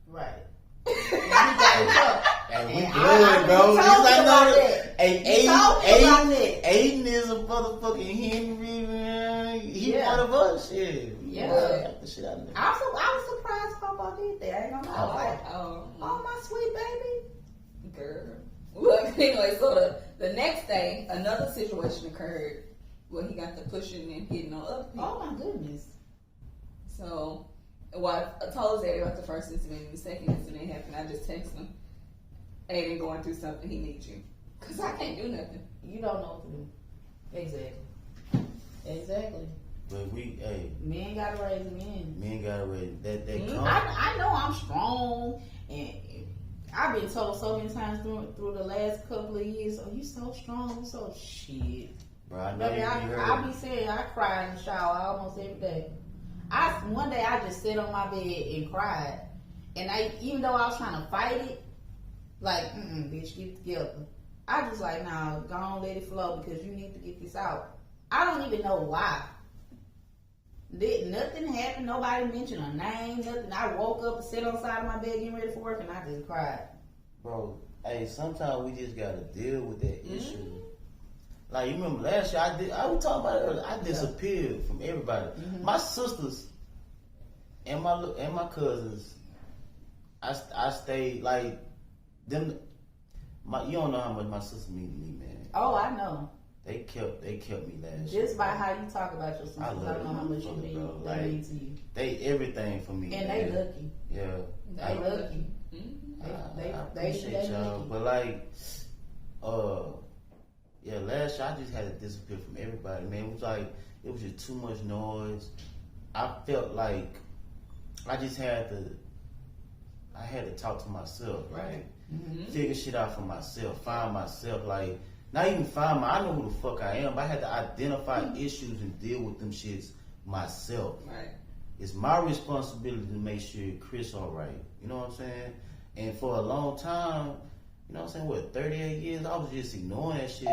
right. And he got up. And we good, bro. Aiden is a motherfucking Henry, man. He one of us, shit. Yeah. The shit out of I was surprised Papa did that. I ain't gonna lie. I was like, oh, my sweet baby. Girl. Look, anyway, so the next day, another situation occurred where he got to pushing and hitting on other people. Oh, my goodness. So, I told Zaddy about the first incident. The second incident happened. I just texted him, Aiden going through something, he needs you. Because I can't do nothing. You don't know what to do. Exactly. But men gotta raise men. Men gotta raise that. I know I'm strong, and I've been told so many times through the last couple of years, oh, you so strong, you so shit. Bro, I know I be saying I cry in the shower almost every day. One day I just sat on my bed and cried, and even though I was trying to fight it, like, bitch, get it together. I just like, nah, go on, let it flow because you need to get this out. I don't even know why. Nothing happened. Nobody mentioned a name. Nothing. I woke up and sat on the side of my bed getting ready for work, and I just cried. Bro, sometimes we just gotta deal with that issue. Like, you remember last year, I was talking about it earlier. I disappeared from everybody. Mm-hmm. My sisters and my cousins. I stayed like them. You don't know how much my sisters mean to me, man. Oh, I know. They kept me last. Just by how you talk about your sisters, I don't know how much you mean. They mean to you. They everything for me. And man. they lucky. Yeah. They lucky. I appreciate y'all, but like, last year I just had to disappear from everybody, man. It was just too much noise. I felt like I had to talk to myself, right? Mm-hmm. Figure shit out for myself, find myself, like, not even find I know who the fuck I am, but I had to identify issues and deal with them shits myself. Right. It's my responsibility to make sure Chris all right. You know what I'm saying? And for a long time, you know what I'm saying, 38 years, I was just ignoring that shit.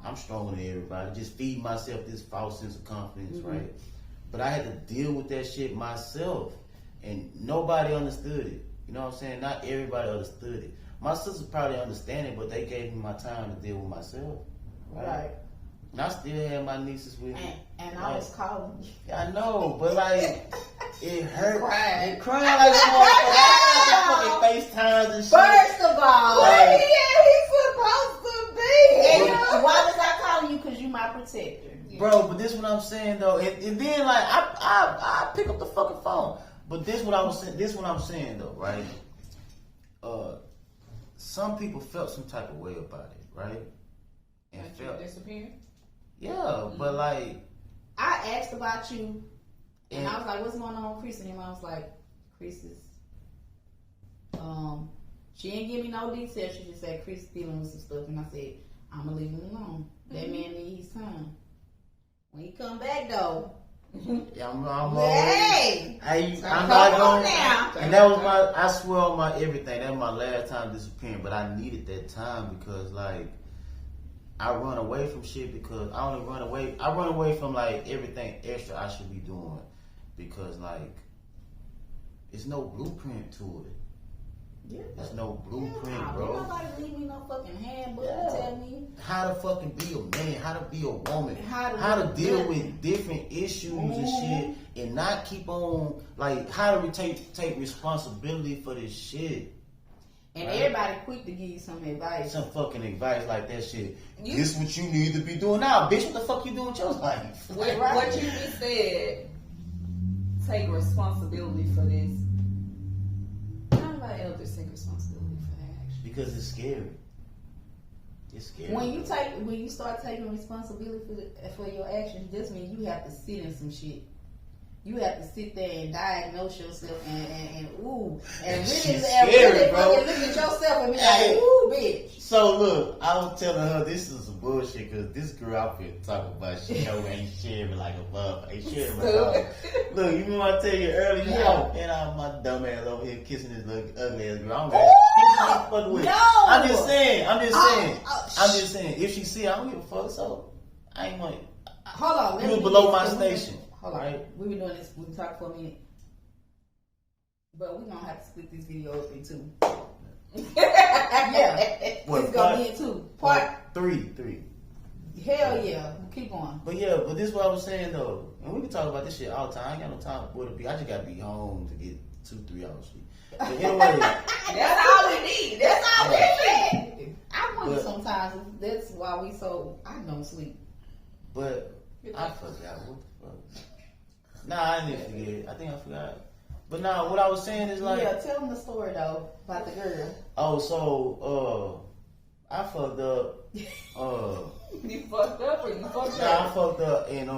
I'm stronger than everybody. Just feed myself this false sense of confidence, right? But I had to deal with that shit myself. And nobody understood it. You know what I'm saying? Not everybody understood it. My sisters probably understand it, but they gave me my time to deal with myself. Right. And I still had my nieces with me. And I was calling you. Yeah, I know, but like, it hurt. It cried like a motherfucker. Fucking FaceTimes and shit. First of all, where he's supposed to be. And why was I calling you? Because you my protector. Bro, but this is what I'm saying though. And then like, I pick up the fucking phone. But this what I'm saying though, right? Some people felt some type of way about it, right? And felt disappearing. Yeah, but like, I asked about you, and I was like, "What's going on with Chris?" And I was like, "Chris is." She didn't give me no details. She just said Chris is dealing with some stuff, and I said, "I'm gonna leave him alone. That man needs his time. When he come back though." Yeah, I'm not going now. And that was I swear on my everything. That was my last time disappearing, but I needed that time because like I run away from shit because I run away from like everything extra I should be doing because like it's no blueprint to it. Yeah. There's no blueprint, bro. Nobody leave me no fucking handbook to tell me how to fucking be a man, how to be a woman, how to deal with different issues and shit, and not keep on like how to take responsibility for this shit. And everybody quick to give you some advice. Some fucking advice like that shit. This what you need to be doing now, bitch. What the fuck you doing with your life? What you just said. Take responsibility for this. Elders take responsibility for that action because it's scary. It's scary. When you start taking responsibility for your actions, this means you have to sit in some shit. You have to sit there and diagnose yourself and really scary, bro. look at yourself and be like, ooh, bitch. So look, I was telling her this is some bullshit because this girl out here talking about she ain't sharing like a bub, ain't sharing my dog. Look, you remember I tell you earlier, and I'm my dumb ass over here kissing this little ugly ass girl. I don't fuck with. No. I'm just saying. If she see, I don't give a fuck. So I ain't like. Hold on, you was below my station. Hold on, right? We been doing this. We talked for a minute, but we gonna have to split this video up in two. Yeah, what, it's gonna be in two. Part three. Hell yeah, keep going. But this is what I was saying though, and we can talk about this shit all the time. I ain't got no time for it to be. I just gotta be home to get 2-3 hours sleep. But anyway, that's all we need. That's all we need. I wonder sometimes that's why I don't sleep. But I forgot what the fuck. Nah, I didn't forget. I think I forgot. But nah, what I was saying is like. Yeah, tell them the story though about the girl. Oh, so I fucked up. You fucked up or you fucked Nah, up? I fucked up and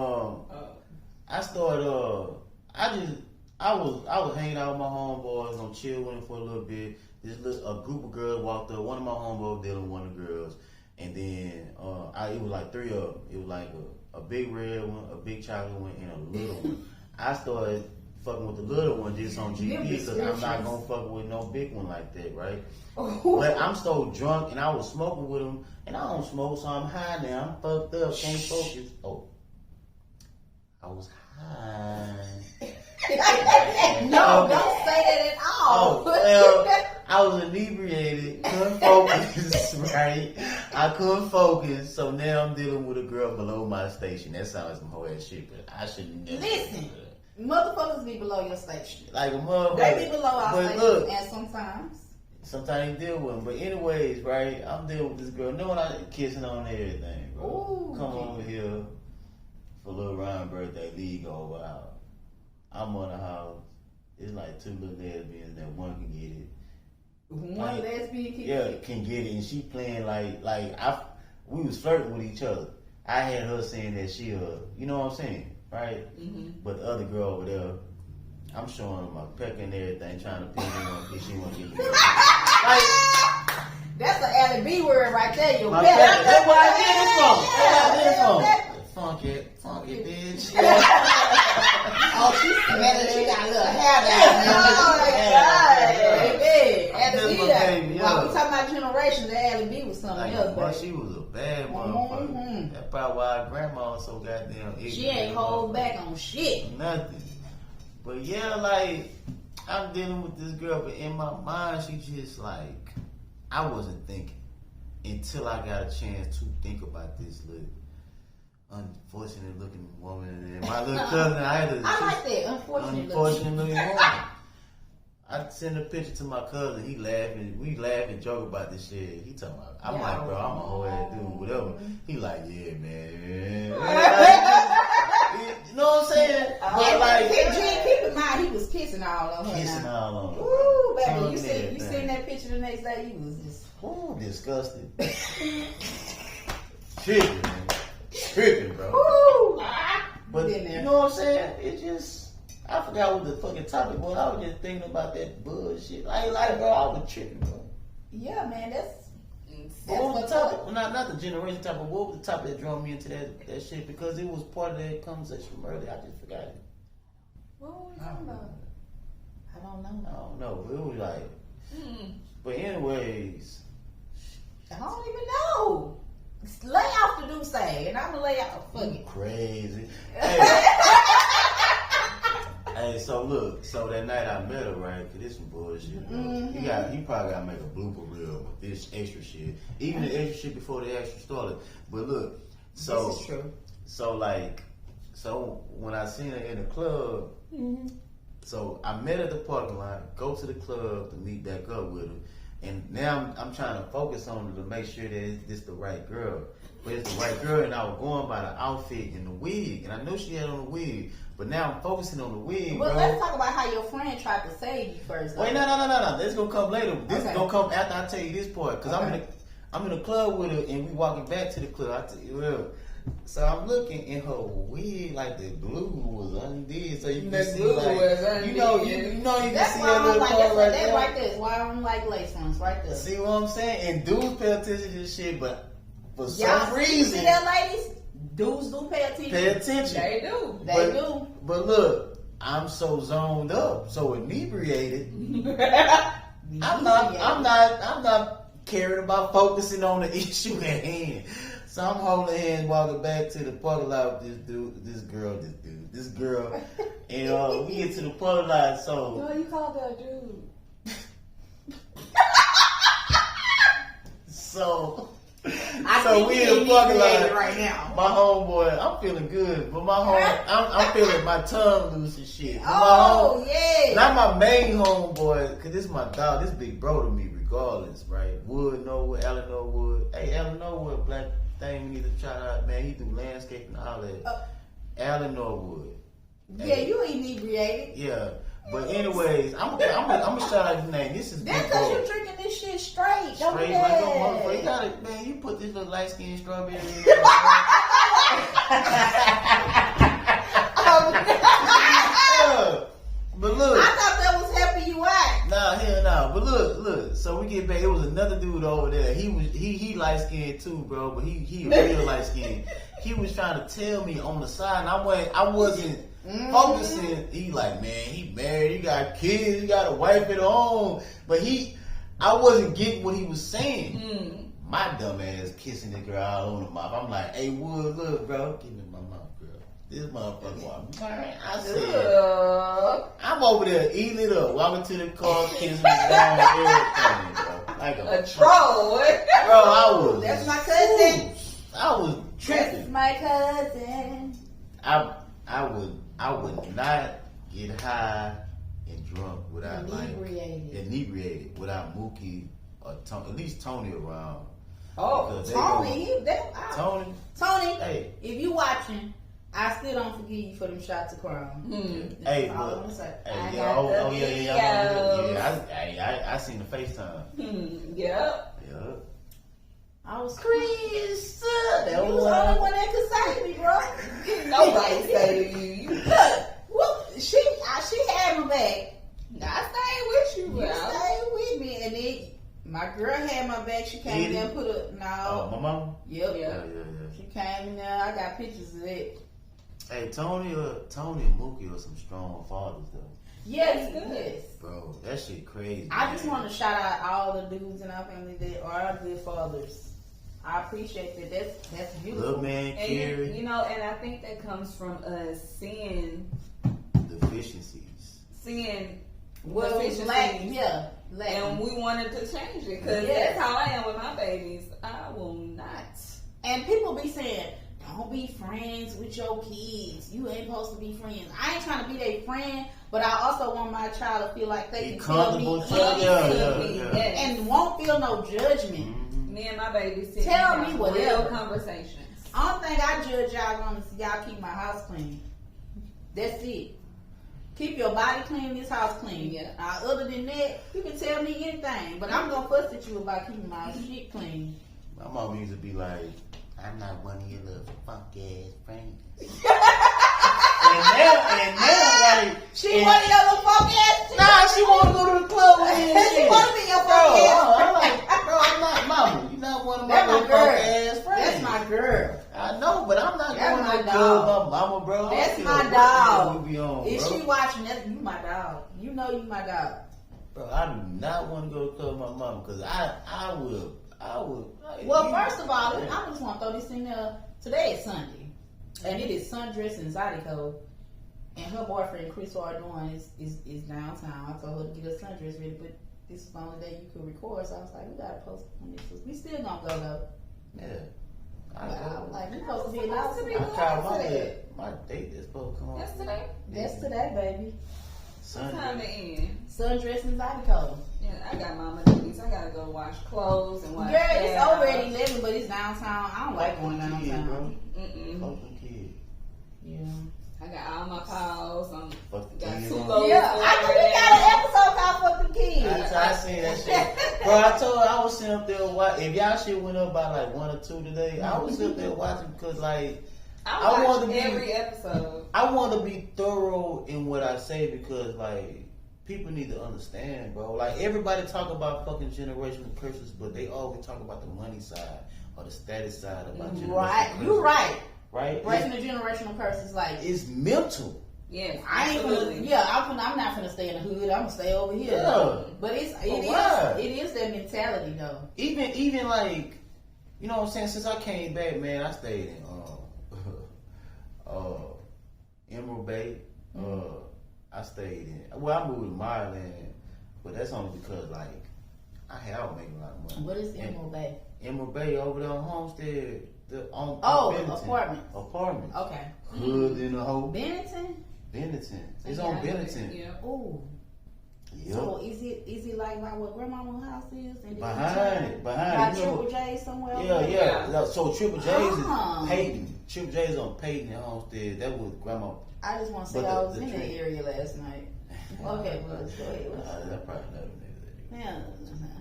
I started. I was hanging out with my homeboys, gonna chill with them for a little bit. A group of girls walked up. One of my homeboys dealing with one of the girls, and then it was like 3 of them. It was like a big red one, a big chocolate one, and a little one. I started fucking with the little one just on GP because I'm not gonna fuck with no big one like that, right? But I'm so drunk and I was smoking with him, and I don't smoke, so I'm high now. I'm fucked up, can't focus. Oh, I was high. No, don't say that at all. Oh, well, I was inebriated, couldn't focus, right? I couldn't focus, so now I'm dealing with a girl below my station. That sounds like some whole ass shit, but I shouldn't never. Listen, motherfuckers be below your station. Like a motherfucker. They be below our station, and sometimes you deal with them. But anyways, right, I'm dealing with this girl, knowing I kissing on everything, bro. Ooh, come over here for little Ryan's birthday, league over out. I'm on the house. It's like 2 little lesbians that one can get it. One lesbian can get it, and she playing we was flirting with each other. I had her saying that she you know what I'm saying, right? Mm-hmm. But the other girl over there, I'm showing her my peck and everything, trying to pin her on because she want to get it. That's an Allie B word right there. Your peck. That's where I get it from. Funky bitch. Oh, she's mad that she got a little hair down there. Oh my God, baby. Allie B. While we talking about generations, Allie B was something else, but she was a bad motherfucker. Mm-hmm. That's probably why grandma was so goddamn ignorant. She ain't hold back on shit. Nothing. But yeah, like I'm dealing with this girl, but in my mind, she just like I wasn't thinking until I got a chance to think about this little unfortunate looking woman, and my little cousin. I like that unfortunate looking woman. I sent a picture to my cousin. He laughing. We laugh and joke about this shit. He talking about. I'm like, bro, I'm a whole ass dude, whatever. He like, yeah, man. You know what I'm saying? But like, keep in mind, he was kissing all on her. Kissing all on her. Ooh, baby, you seen that picture the next day? You was just disgusted. Tripping, man. Tripping, bro. Ooh. But you know what I'm saying? It just. I forgot what the fucking topic was. I was just thinking about that bullshit. I ain't like, bro. I was tripping, bro. Yeah, man. That's what was the topic? Well, not the generation topic. What was the topic that drew me into that shit? Because it was part of that conversation from earlier. I just forgot it. What were we talking about? I don't know. I don't know. But it was like. But anyways. I don't even know. Lay off the do say, and I'm gonna lay out. Fuck it. Crazy. Hey, so look, that night I met her, right? Cause this some bullshit. Mm-hmm. You probably gotta make a blooper reel with this extra shit, even the extra shit before the extra started. But look, so this is true. So when I seen her in the club, so I met her at the parking lot, go to the club to meet back up with her, and now I'm trying to focus on her to make sure that this the right girl. But it's the right girl, and I was going by the outfit and the wig, and I knew she had on the wig. But now I'm focusing on the wig, well, bro. Let's talk about how your friend tried to save you first. Wait, no. This gonna come later. This is gonna come after I tell you this part. Cause I'm in a club with her, and we walking back to the club. I tell you, well, So I'm looking in her wig, like the glue was undid, so you can see glue like, was undid. you know, you can That's see why that I'm little like, part right that there. right there. That's why I don't like lace ones right there. See what I'm saying? And dudes pay attention to this shit, but for Y'all some reason, see that, ladies? Dudes do pay attention. pay attention. They do. They do. But look, I'm so zoned up, so inebriated. I'm not caring about focusing on the issue at hand. So I'm holding hands, walking back to the parking lot with this girl, and we get to the parking lot. So No, you called that dude. so I so think we he in the parking inebriated lot right now. My homeboy, I'm feeling good, but I'm feeling my tongue loose and shit. But Oh, yeah. not my main homeboy, cause this is my dog. This big bro to me, regardless, right? Wood, Norwood, Allen Norwood. Hey, Allen Norwood, black thing we need to shout out, man. He do landscaping and all that. Allen Norwood. Yeah, Hey. you inebriated. Yeah. But anyways, I'm gonna shout out his name. This is That's big because bro. you're drinking this shit straight. Don't Straight do like a that. motherfucker. You gotta, man, you put this little light skinned strawberry in there. Yeah. But look. I thought that was helping you out. Nah, hell no. But look. So we get back. It was another dude over there. He light skinned too, bro. But he real light skinned. He was trying to tell me on the side, and I wasn't focusing. He like, man, he married, he got kids, he got a wife at home. But I wasn't getting what he was saying. My dumb ass kissing the girl all on the mouth. I'm like, hey, Wood, look, bro, give me my mouth, girl. This motherfucker, I said, I'm over there eating it up, walking to the car, kissing the down, everything, bro. Like A troll. Bro, I was. That's my cousin. I was tripping. That's my cousin. I would not get high and drunk without inebriated without Mookie or Tony, at least Tony around. Oh, Tony, Hey, if you watching, I still don't forgive you for them shots of Crown. hey, That's all I but wanna say. I seen the FaceTime. Yep. Yep. I was Chris, that was the only one that could save me, bro. Nobody say to you. Well, she had my back. I stayed with you, You bro. stayed with me, and then my girl had my back. She came in there and put a My mama. Yep. Yeah. She came in there. I got pictures of it. Hey, Tony and Mookie are some strong fathers though. Yes, That's good. yes. Bro, that shit crazy. I just want to shout out all the dudes in our family that are good fathers. I appreciate that. That's beautiful. Little man, Kerry, And, and I think that comes from us seeing deficiencies. Well, deficiencies. lacking. And we wanted to change it because Yes. that's how I am with my babies. I will not. And people be saying, don't be friends with your kids. You ain't supposed to be friends. I ain't trying to be their friend, but I also want my child to feel like they Be can tell me comfortable. anything Yeah. and won't feel no judgment. Me and my babies sit Tell and me have whatever. real conversations. I don't think I judge y'all on see y'all keep my house clean. That's it. Keep your body clean, this house clean. Yeah. Other than that, you can tell me anything, but I'm gonna fuss at you about keeping my shit clean. My mom used to be like, I'm not one of your little funk ass friends. and now, like, She one of your little funky ass. nah, she want to go to the club with me. and She shit. want to be your Bro, funky ass. I'm like, bro, I'm not, mama. You're not one of my That's my little girl. funk ass friends. That's my girl. I know, but I'm not That's going my to the dog. club with my mama, bro. I That's don't my care what dog. we be on, If bro. she watching, that's you my dog. You know you my dog. Bro, I do not want to go to the club with my mama because I would. Well, first of all, I just want to throw this in there. Today is Sunday, and it is sundress and Zydeco. And her boyfriend Chris Ardoin is downtown. I told her to get her sundress ready, but this is the only day you could record. So I was like, we gotta post on this. We still gonna go though. Yeah. I'm like, we supposed to be Supposed to be allowed. I called today. my date that's supposed to come on. Yesterday? That's today, baby. What time Sunday. it end? Sundress and Zydeco. Yeah, I got mama duties. I gotta go wash clothes and wash Girl, it's hair. already 11, but it's downtown. I don't like going Kid, downtown. bro. Mm-mm. Fucking kid. Yeah. I got all my pals. Fuck the got kids. 2 loads. Yeah, we got an episode called Fuck the Kids. I seen that shit. Bro, I told her I was sitting up there watching. If y'all shit went up by like 1 or 2 today, I was sitting there watching because like I watch every episode. I want to be thorough in what I say because like people need to understand, bro. Like everybody talk about fucking generational curses, but they always talk about the money side or the status side about generational curses. You're right. Right? Breaking the generational curse is like it's mental. Yes, I ain't gonna, I'm not gonna stay in the hood. I'm gonna stay over here. Yeah. But it is that mentality though. Even like, you know what I'm saying? Since I came back, man, I stayed in Emerald Bay. I stayed in. Well, I moved to Maryland, but that's only because like I was making a lot of money. What is Emerald Bay? Emerald Bay over there on Homestead. Apartments. Okay. Hood in the whole. Bennington. It's on Bennington. Yeah. Oh. Yep. So is it like what grandma's house is? And Behind by you know, Triple J somewhere? Yeah. So Triple J's is Peyton. Triple J's on Peyton and Homestead. That was grandma. I just want to say I was in that area last night. Okay, well, let's go ahead. That probably another nigga. Yeah.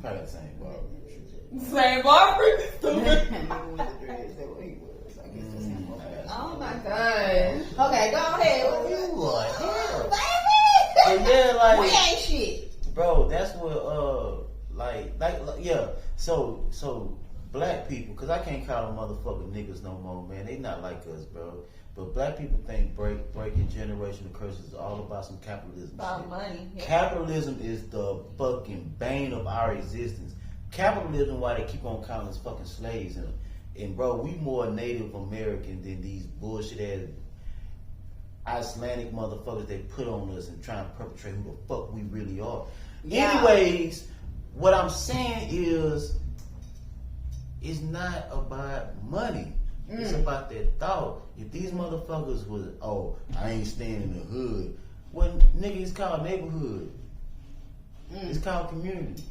Probably the same bar. Same bar. Oh my god. Okay, go ahead. But yeah, like we ain't shit. Bro, that's what yeah. So black people, cause I can't call them motherfucking niggas no more, man. They not like us, bro. But black people think breaking generational curses is all about some capitalism. About shit. money. Yeah. Capitalism is the fucking bane of our existence. Capitalism, why they keep on calling us fucking slaves, and bro, we more Native American than these bullshit ass Icelandic motherfuckers they put on us and try and perpetrate who the fuck we really are. Yeah. Anyways, what I'm saying is, it's not about money. It's about that thought. If these motherfuckers was, I ain't staying in the hood. Well, nigga, it's called neighborhood. It's called community.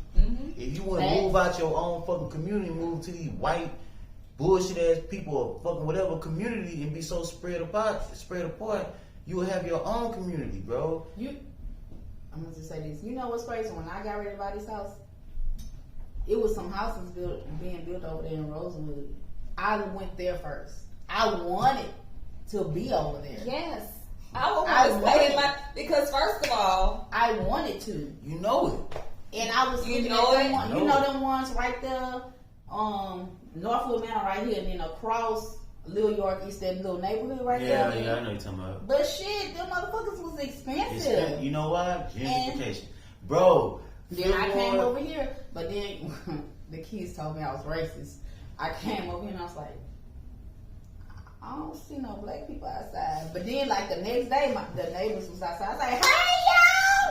If you want to move out your own fucking community, move to these white bullshit ass people or fucking whatever community and be so spread apart, you will have your own community, bro. I'm gonna just say this. You know what's crazy? When I got ready to buy this house, it was some houses being built over there in Rosewood. I went there first. I wanted to be over there. Yes. I would want to stay in my, because first of all, I wanted to. You know it. And I was looking at them, them ones right there, Northwood Manor right here, and then across Little York is that little neighborhood right there. Yeah, I know you're talking about. But shit, them motherfuckers was expensive. You know why? Gentrification. Bro. Then I came over here, but then the kids told me I was racist. I came over here and I was like, I don't see no black people outside. But then, like, the next day, the neighbors was outside. I was like, hey,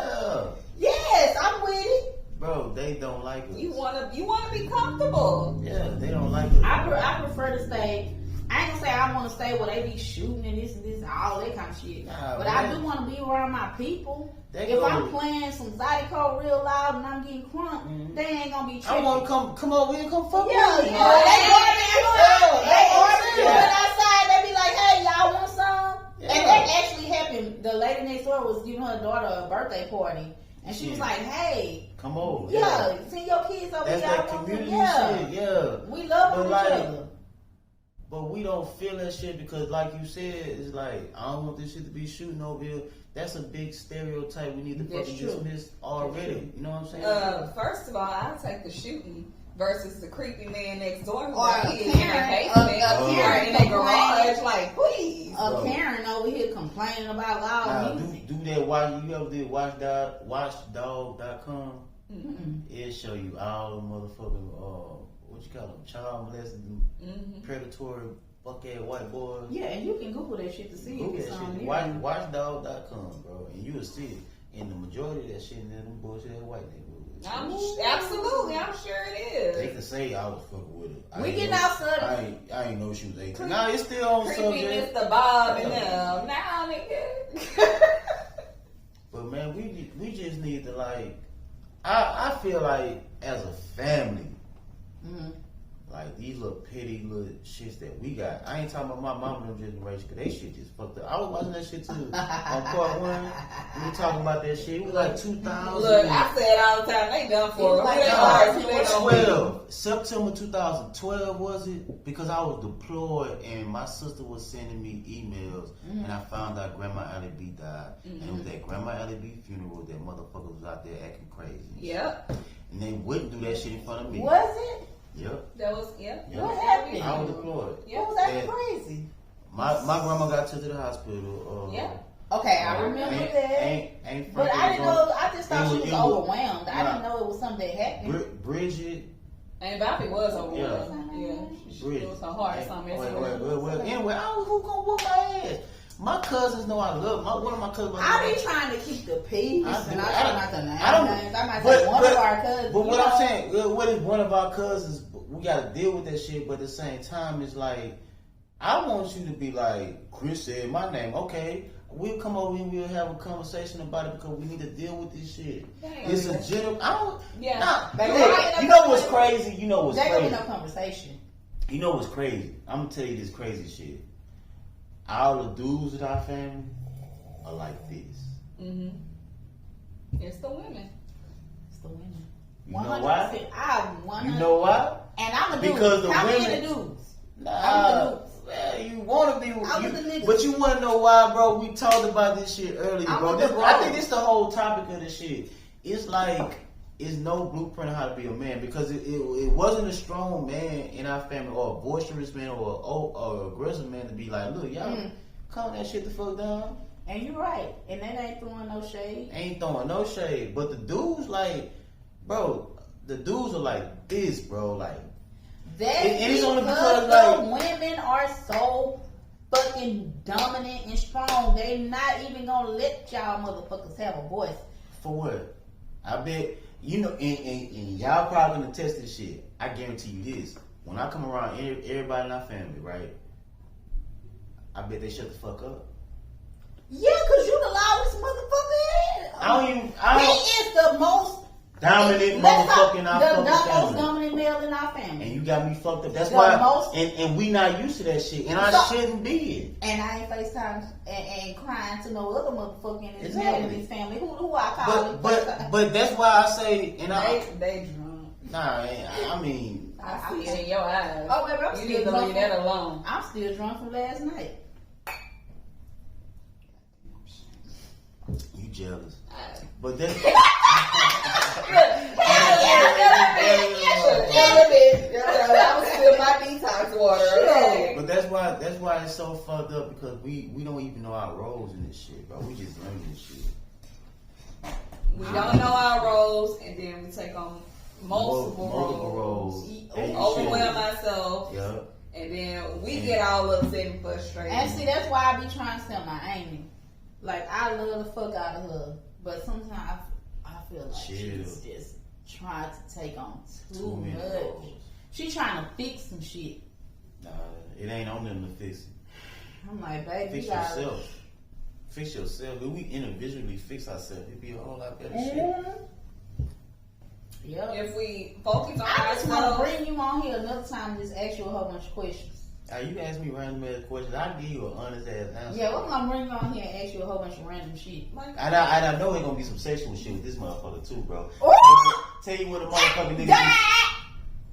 y'all! Yeah. Yes, I'm with it. Bro, they don't like us. You wanna be comfortable. Yeah, they don't like us. I prefer to stay. I ain't gonna say I want to stay where they be shooting and this, all that kind of shit. But I do want to be around my people. If I'm playing some Zydeco real loud and I'm getting crunk, they ain't gonna be tripping. I want to come over here and come fuck with me. Yeah, they arguing outside. They be like, hey, y'all want some? Yeah. And that actually happened. The lady next door was giving her daughter a birthday party. And she was like, hey. Come over. Yeah, send your kids over here. That's that community shit, yeah. We love each other. But we don't feel that shit because, like you said, it's like, I don't want this shit to be shooting over here. That's a big stereotype we need to fucking dismiss already. You know what I'm saying? First of all, I'll take the shooting versus the creepy man next door who or got kids in their basement or in their garage. Like, please. Karen over here complaining about loud music. Do that. You ever did watchdog.com? It'll show you all the motherfucking what you call them, child molested, predatory, fuck ass white boys. Yeah, and you can Google that shit to see if it's on there. Watchdog.com, bro, and you will see it. And the majority of that shit in them bullshit ass white neighborhoods. Absolutely, I'm sure it is. They can say I was fucking with her. We getting outside. I ain't know she was 18. Nah, it's still on subject. Mr. Bob and them. Now, nigga. But man, we just need to I feel like as a family. Like these little petty little shits that we got. I ain't talking about my mama and them generation, cause they shit just fucked up. I was watching that shit too on part one. We talking about that shit. It was like 2000. Look, I say it all the time. They done for it. Like September 2012 was it? Because I was deployed and my sister was sending me emails, and I found out Grandma Allie B died, and it was at Grandma Allie B funeral that motherfucker was out there acting crazy. Yep. And they wouldn't do that shit in front of me. Was it? Yep. That was, yep. What happened? I was deployed. Yep. Who was acting crazy? My grandma got took to the hospital. Yeah. Okay, I remember that. Ain't but I didn't know. I just thought she was overwhelmed. Nah. I didn't know it was something that happened. Bridget. And Bobby was overwhelmed. Yeah. It was her heart or something. Well, anyway, who gonna whoop my ass? My cousins know I love one of my cousins. I be trying to keep the peace, and I try not to name names. I might but, say one of our cousins. But what I'm saying, what is one of our cousins? We gotta deal with that shit. But at the same time, it's like I want you to be like Chris said my name. Okay, we'll come over and we'll have a conversation about it because we need to deal with this shit. It's a general. I don't. Yeah. Look, you know what's crazy? You know what's crazy? There ain't no conversation. You know what's crazy? I'm gonna tell you this crazy shit. All the dudes in our family are like this. It's the women. It's the women. You know why? You know why? And I'm a dude. Because the How women. many dudes? Nah, well, you want to be, but you want to know why, bro? We talked about this shit earlier, bro. I think this the whole topic of this shit. It's like it's no blueprint on how to be a man because it wasn't a strong man in our family or a boisterous man or aggressive man to be like, look, y'all calm that shit the fuck down. And you're right. And that ain't throwing no shade. Ain't throwing no shade. But the dudes like, bro, the dudes are like this, bro, like. That's it's only because like, women are so fucking dominant and strong. They not even gonna let y'all motherfuckers have a voice. For what? I bet, you know, and y'all probably gonna test this shit. I guarantee you this. When I come around everybody in our family, right? I bet they shut the fuck up. Yeah, cause you the loudest motherfucker in. He is the most dominant motherfucker in our fucking family. family. Most dominant male in our family. And you got me fucked up. That's why. And we not used to that shit. And I shouldn't be. And I ain't FaceTime and crying to no other motherfucker in his family. Who I call it? But that's why I say. And they drunk. Nah, I mean. I see it in your eyes. Oh, baby, I'm you need to leave that alone. I'm still drunk from last night. You jealous. But that's I was still my detox water. Okay? But that's why it's so fucked up because we don't even know our roles in this shit, bro. We just learning this shit. We don't know our roles, and then we take on multiple roles. Overwhelm myself. Yep. And then we get all upset and frustrated. And see, that's why I be trying to tell my Amy. Like, I love the fuck out of her, but sometimes I feel like she's just trying to take on too much. She trying to fix some shit. Nah, it ain't on them to fix it. I'm like, baby, fix yourself. Fix yourself. If we individually fix ourselves, it'd be a whole lot better shit. Yep. If we focus on I just want to ourselves, bring you on here another time and just ask you a whole bunch of questions. You ask me random ass questions, I give you an honest ass answer. Yeah, we're gonna bring you on here and ask you a whole bunch of random shit. And I know it's gonna be some sexual shit with this motherfucker too, bro. Tell you what a motherfucking nigga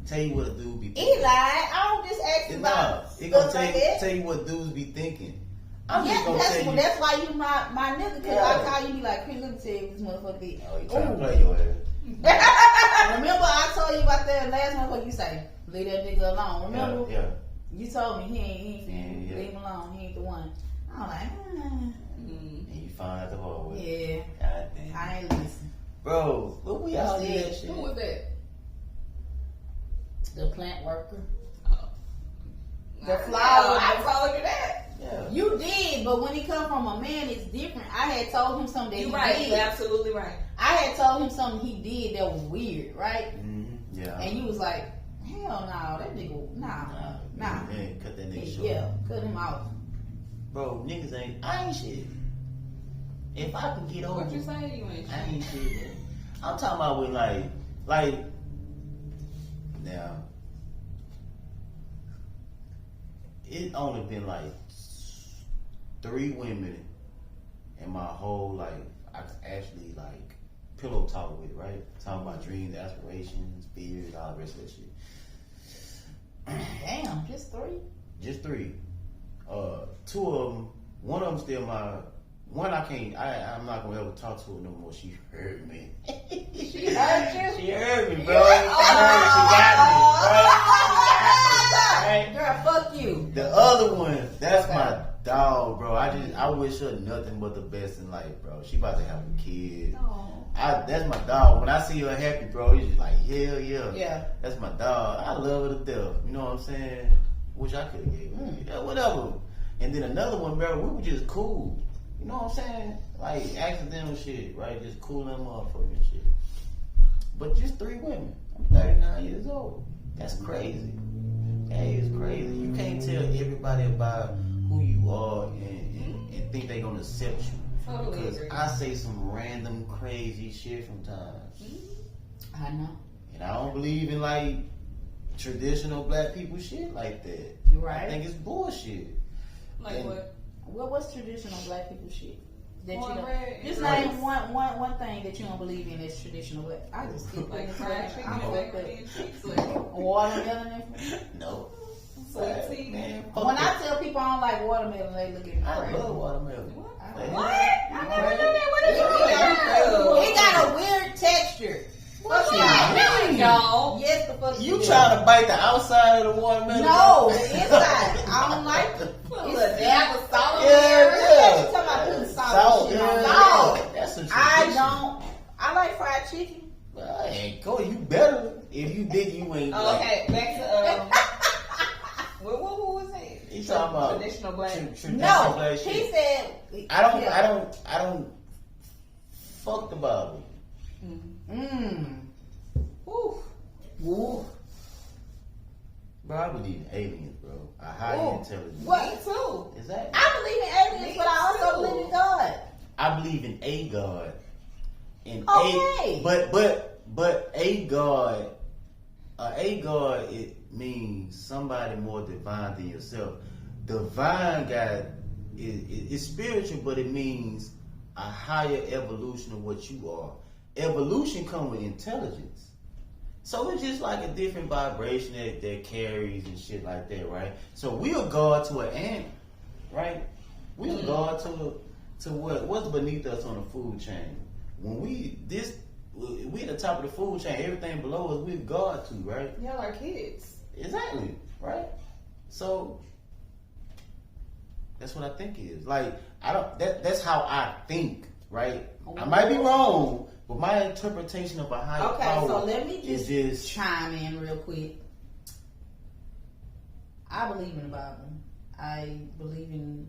tell you what a dude be thinking. Eli, I don't just ask you about He gonna tell you what dudes be thinking. That's why you my nigga, cause I call you be like, Chris, let me tell you this motherfucker did. Oh, you trying to play your ass. Remember I told you about that last motherfucker, you say, leave that nigga alone. Remember? Yeah. You told me he ain't leave him alone. He ain't the one. I'm like, And you find out the hard Yeah. way. God damn. I ain't listen. Bro, what we all did that shit. Who was that? The plant worker. Oh. The flower. I told you that. Yeah. You did, but when he come from a man, it's different. I had told him something that You're he right. did. You're absolutely right. I had told him something he did that was weird, right? Mm-hmm. Yeah. And you was like, hell no, that nigga, nah. Man, cut that nigga short. Yeah, cut him off. Bro, I ain't shit. If I can get over What you say? You ain't shit. I ain't shit. I'm talking about with like now, it only been like 3 women in my whole life I could actually like pillow talk with, right? Talking about dreams, aspirations, fears, all the rest of that shit. Damn, just 3? Just 3. 2 of them, one of them still one I can't, I'm not gonna ever talk to her no more. She heard me. She heard you? She heard me, bro. She got me, bro. Girl, fuck you. The other one, that's my dog, bro. I wish her nothing but the best in life, bro. She about to have a kid. That's my dog. When I see her happy, bro, it's just like, hell yeah. Yeah. That's my dog. I love her to death. You know what I'm saying? Wish I could have gave her. Yeah, whatever. And then another one, bro, we were just cool. You know what I'm saying? Like accidental shit, right? Just cool them motherfucking shit. But just 3 women. I'm 39 years old. That's crazy. Hey, it's crazy. You can't tell everybody about who you are and think they gonna accept you. Totally Because agree. I say some random crazy shit sometimes. I know. And I don't believe in like traditional black people shit like that. You right. I think it's bullshit. Like And- what? What's traditional black people shit? That you don't. Cornbread Just and name rice. one thing that you don't believe in that's traditional black. I just skip Like like fried chicken I'm and fucked macaroni up. and cheese. Like Watermelon and No. sweet tea. Man, when I tell people I don't like watermelon, they look at me I crazy. love watermelon. What? Hey. What? I never knew that. What is Yeah. It got a weird texture. Fuck No, you. you don't. Yes, the fuck You do. trying to bite the outside of the watermelon? No, the inside. I don't like it. Put a It's little dab of salt on Yeah, there. yeah. You talking about putting salt, Salt, and shit on yeah. salt. That's a tradition. I don't. I like fried chicken. Well, hey, go. You better. If you did, you ain't. Oh, okay, back to what was that? He's talking about traditional black. traditional No, black he shit. said. I don't fuck the Bible. Ooh. Ooh. Bro, I believe in aliens, bro. A highly intelligent. What? Me too. Exactly. I believe in aliens, Me but I also too. believe in God. I believe in a God. And Okay. but a God, it means somebody more divine than yourself. Divine God is spiritual, but it means a higher evolution of what you are. Evolution comes with intelligence. So it's just like a different vibration that carries and shit like that, right? So we are God to an ant, right? We are God to what's beneath us on the food chain. When we at the top of the food chain, everything below us, we're God to, right? Y'all are kids. Exactly, right? So that's what I think it is. Like that's how I think, right? I might be wrong, but my interpretation of a higher Okay, power so let me is just chime in real quick. I believe in the Bible. I believe in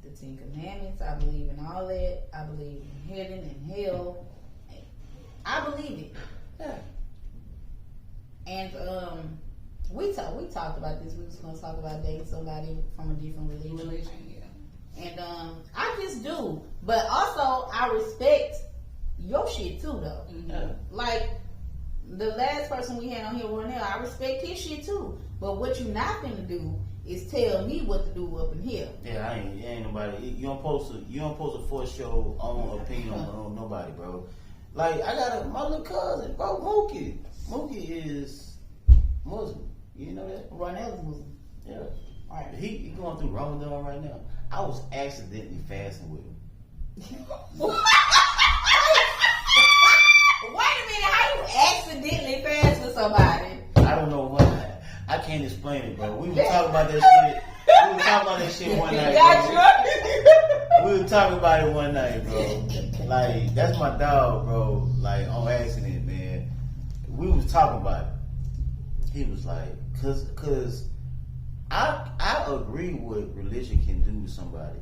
the 10 Commandments. I believe in all that. I believe in heaven and hell. I believe it. Yeah. And we talked about this. We was gonna talk about dating somebody from a different religion. Yeah. And I just do. But also I respect your shit too though. Yeah. Like the last person we had on here, Ronell, I respect his shit too. But what you not gonna do is tell me what to do up in here. Yeah, ain't nobody. You don't supposed to force your own opinion on nobody, bro. Like I got my little cousin, bro, Mookie. Mookie is Muslim. You know that? Ronell is Muslim. Yeah. All right. He going through Ramadan right now. I was accidentally fasting with him. Wait a minute, how you accidentally fast with somebody? I don't know why. I can't explain it, bro. We were talking about that shit. We were talking about that shit one night. Bro. We were talking about it one night, bro. Like, that's my dog, bro. Like, on accident, man. We was talking about it. He was like, cause I agree what religion can do to somebody.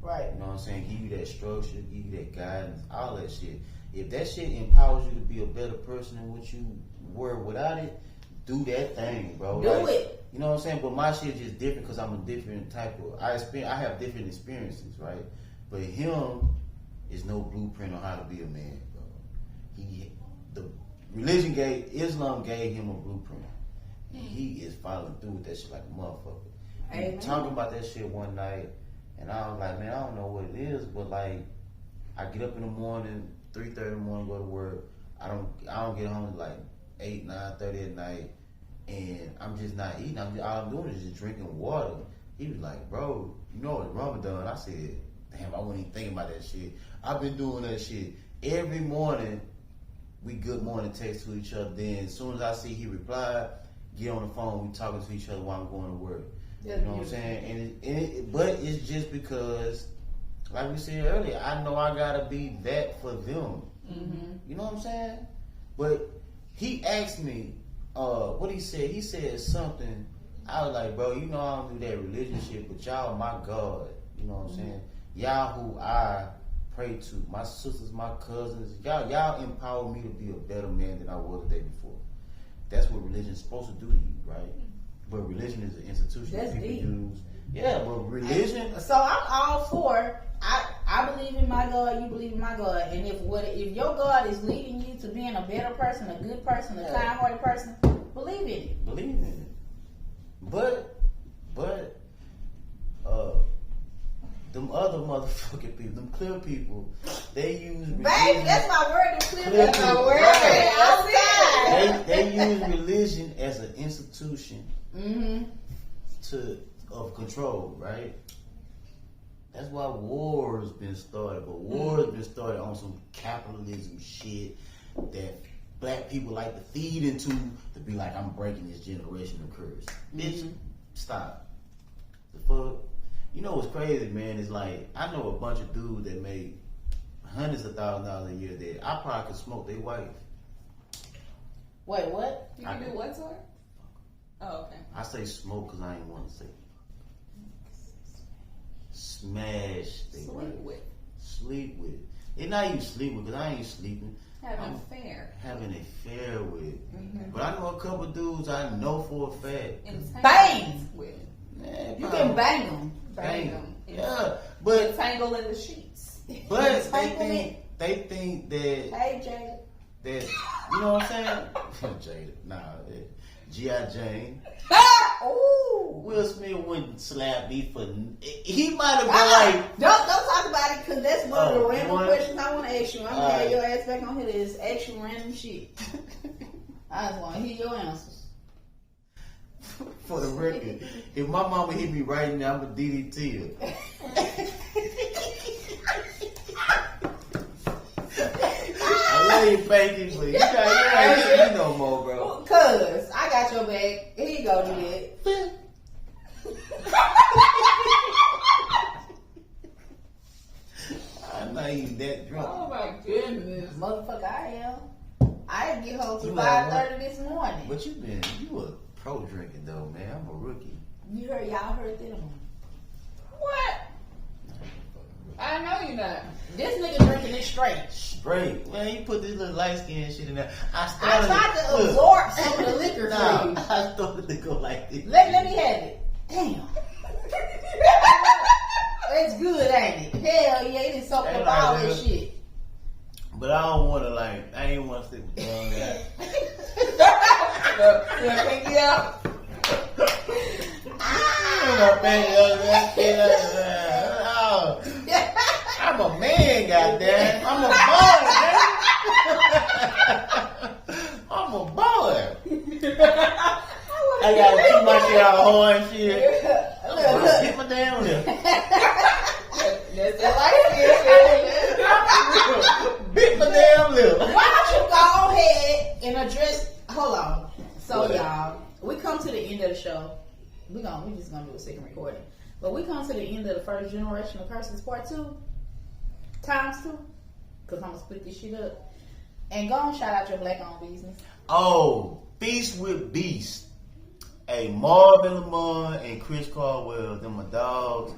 Right. You know what I'm saying? Give you that structure, give you that guidance, all that shit. If that shit empowers you to be a better person than what you were without it, do that thing, bro. Do it. You know what I'm saying? But my shit just different because I'm a different type of. I have different experiences, right? But him is no blueprint on how to be a man, bro. Islam gave him a blueprint, and he is following through with that shit like a motherfucker. We talking about that shit one night, and I was like, man, I don't know what it is, but like, I get up in the morning, 3:30 in the morning, go to work. I don't get home like 8, 9:30 at night, and I'm just not eating. All I'm doing is just drinking water. He was like, bro, you know it's Ramadan. I said, damn, I wasn't even thinking about that shit. I've been doing that shit every morning. We good morning text to each other. Then as soon as I see he replied, get on the phone. We talking to each other while I'm going to work. You know what I'm saying? But it's just because, like we said earlier, I know I gotta be that for them. Mm-hmm. You know what I'm saying? But he asked me, what he said. He said something. I was like, bro, you know I don't do that religion shit, but y'all my God. You know what I'm saying? Y'all who I pray to, my sisters, my cousins, y'all empower me to be a better man than I was the day before. That's what religion's supposed to do to you, right? But religion is an institution that people use. Yeah, but religion. So I'm all for. I believe in my God. You believe in my God. And if your God is leading you to being a better person, a good person, a kind-hearted person, believe in it. Believe in it. But them other motherfucking people, them clear people, they use religion. Baby, that's my word. Them clear people. My word. They use religion as an institution of control, right? That's why wars been started. But wars been started on some capitalism shit that black people like to feed into to be like, I'm breaking this generational curse. Bitch, stop. The fuck? You know what's crazy, man? It's like, I know a bunch of dudes that make hundreds of $1,000s a year that I probably could smoke their wife. Wait, what? You can do what, sir? Oh, okay. I say smoke because I ain't want to say smash their wife. Sleep with. It's not even sleep with, because I ain't sleeping. Having an affair. Having an affair with. Mm-hmm. But I know a couple dudes I know for a fact. Bang! With. Man, you can bang them. Bang them. Yeah, but tangle in the sheets. But they think that. Hey, Jada. That, you know what I'm saying? Jada, nah, G.I. Jane. Ooh. Will Smith wouldn't slap me for. He might have been like. Don't talk about it, because that's one of the random questions I want to ask you. I'm gonna have your ass back on here to just ask you random shit. I just want to hear your answers. For the record, if my mama hit me right now, I'm a DDT her. I love you, Panky, but you can't hit me no more, bro. Cuz, I got your back. Here you go, do that. I'm not even that drunk. Oh my goodness. Motherfucker, I am. I didn't get home till 5:30 this morning. But you a pro drinking though, man. I'm a rookie. Y'all heard that one. What? I know you're not. This nigga drinking it straight. Straight. Man, you put this little light skin shit in there. I tried to absorb some of the liquor for you. I started to go like this. Let me have it. Damn. It's good, ain't it? Hell yeah, it is something about all this shit. But I don't want to I ain't want to stick with the wrong guy. Yeah. I'm a man, goddamn. I'm a boy, man. I'm a boy. I gotta keep my shit out of horn shit. Look. Get my damn lip. That's the light skin. Bit my damn lip. Why don't you go ahead and address? Hold on. So y'all, we come to the end of the show. We just gonna do a second recording, but we come to the end of the first generation of curses part 2, times 2, because I'm gonna split this shit up. And go and shout out your black-owned business. Oh, Feast with Beast. Hey, Marvin Lamont and Chris Caldwell, them my dogs.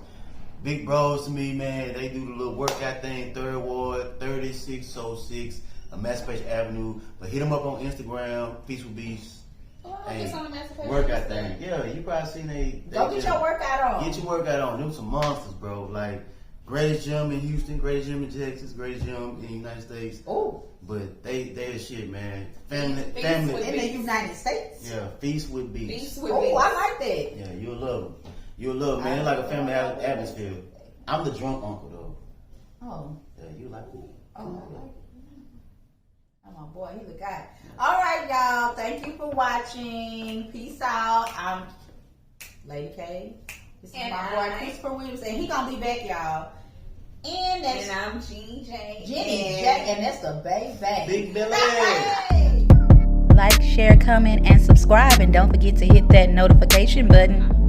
Big bros to me, man. They do the little workout thing, 3rd Ward, 3606, Emancipation Avenue. But hit them up on Instagram, Feast with Beast. Oh, just on Emancipation. Workout thing. Yeah, you probably seen they go get your workout on. Get your workout on. Them some monsters, bro. Like, greatest gym in Houston, greatest gym in Texas, greatest gym in the United States. Oh. But they the shit, man. Family. In the United States. Yeah, Feast with Beast. Feast with Beast. Beast. I like that. Yeah, you'll love them. You a little man, it's like a family atmosphere. I'm the drunk uncle though. Oh. Yeah, you like it? Oh, I like it. Oh my boy, he's a guy. All right, y'all. Thank you for watching. Peace out. I'm Lady K. This is my boy Christopher Williams, and he gonna be back, y'all. And I'm GJ. Jenny J, and that's the baby. Big Billy. Like, share, comment, and subscribe, and don't forget to hit that notification button.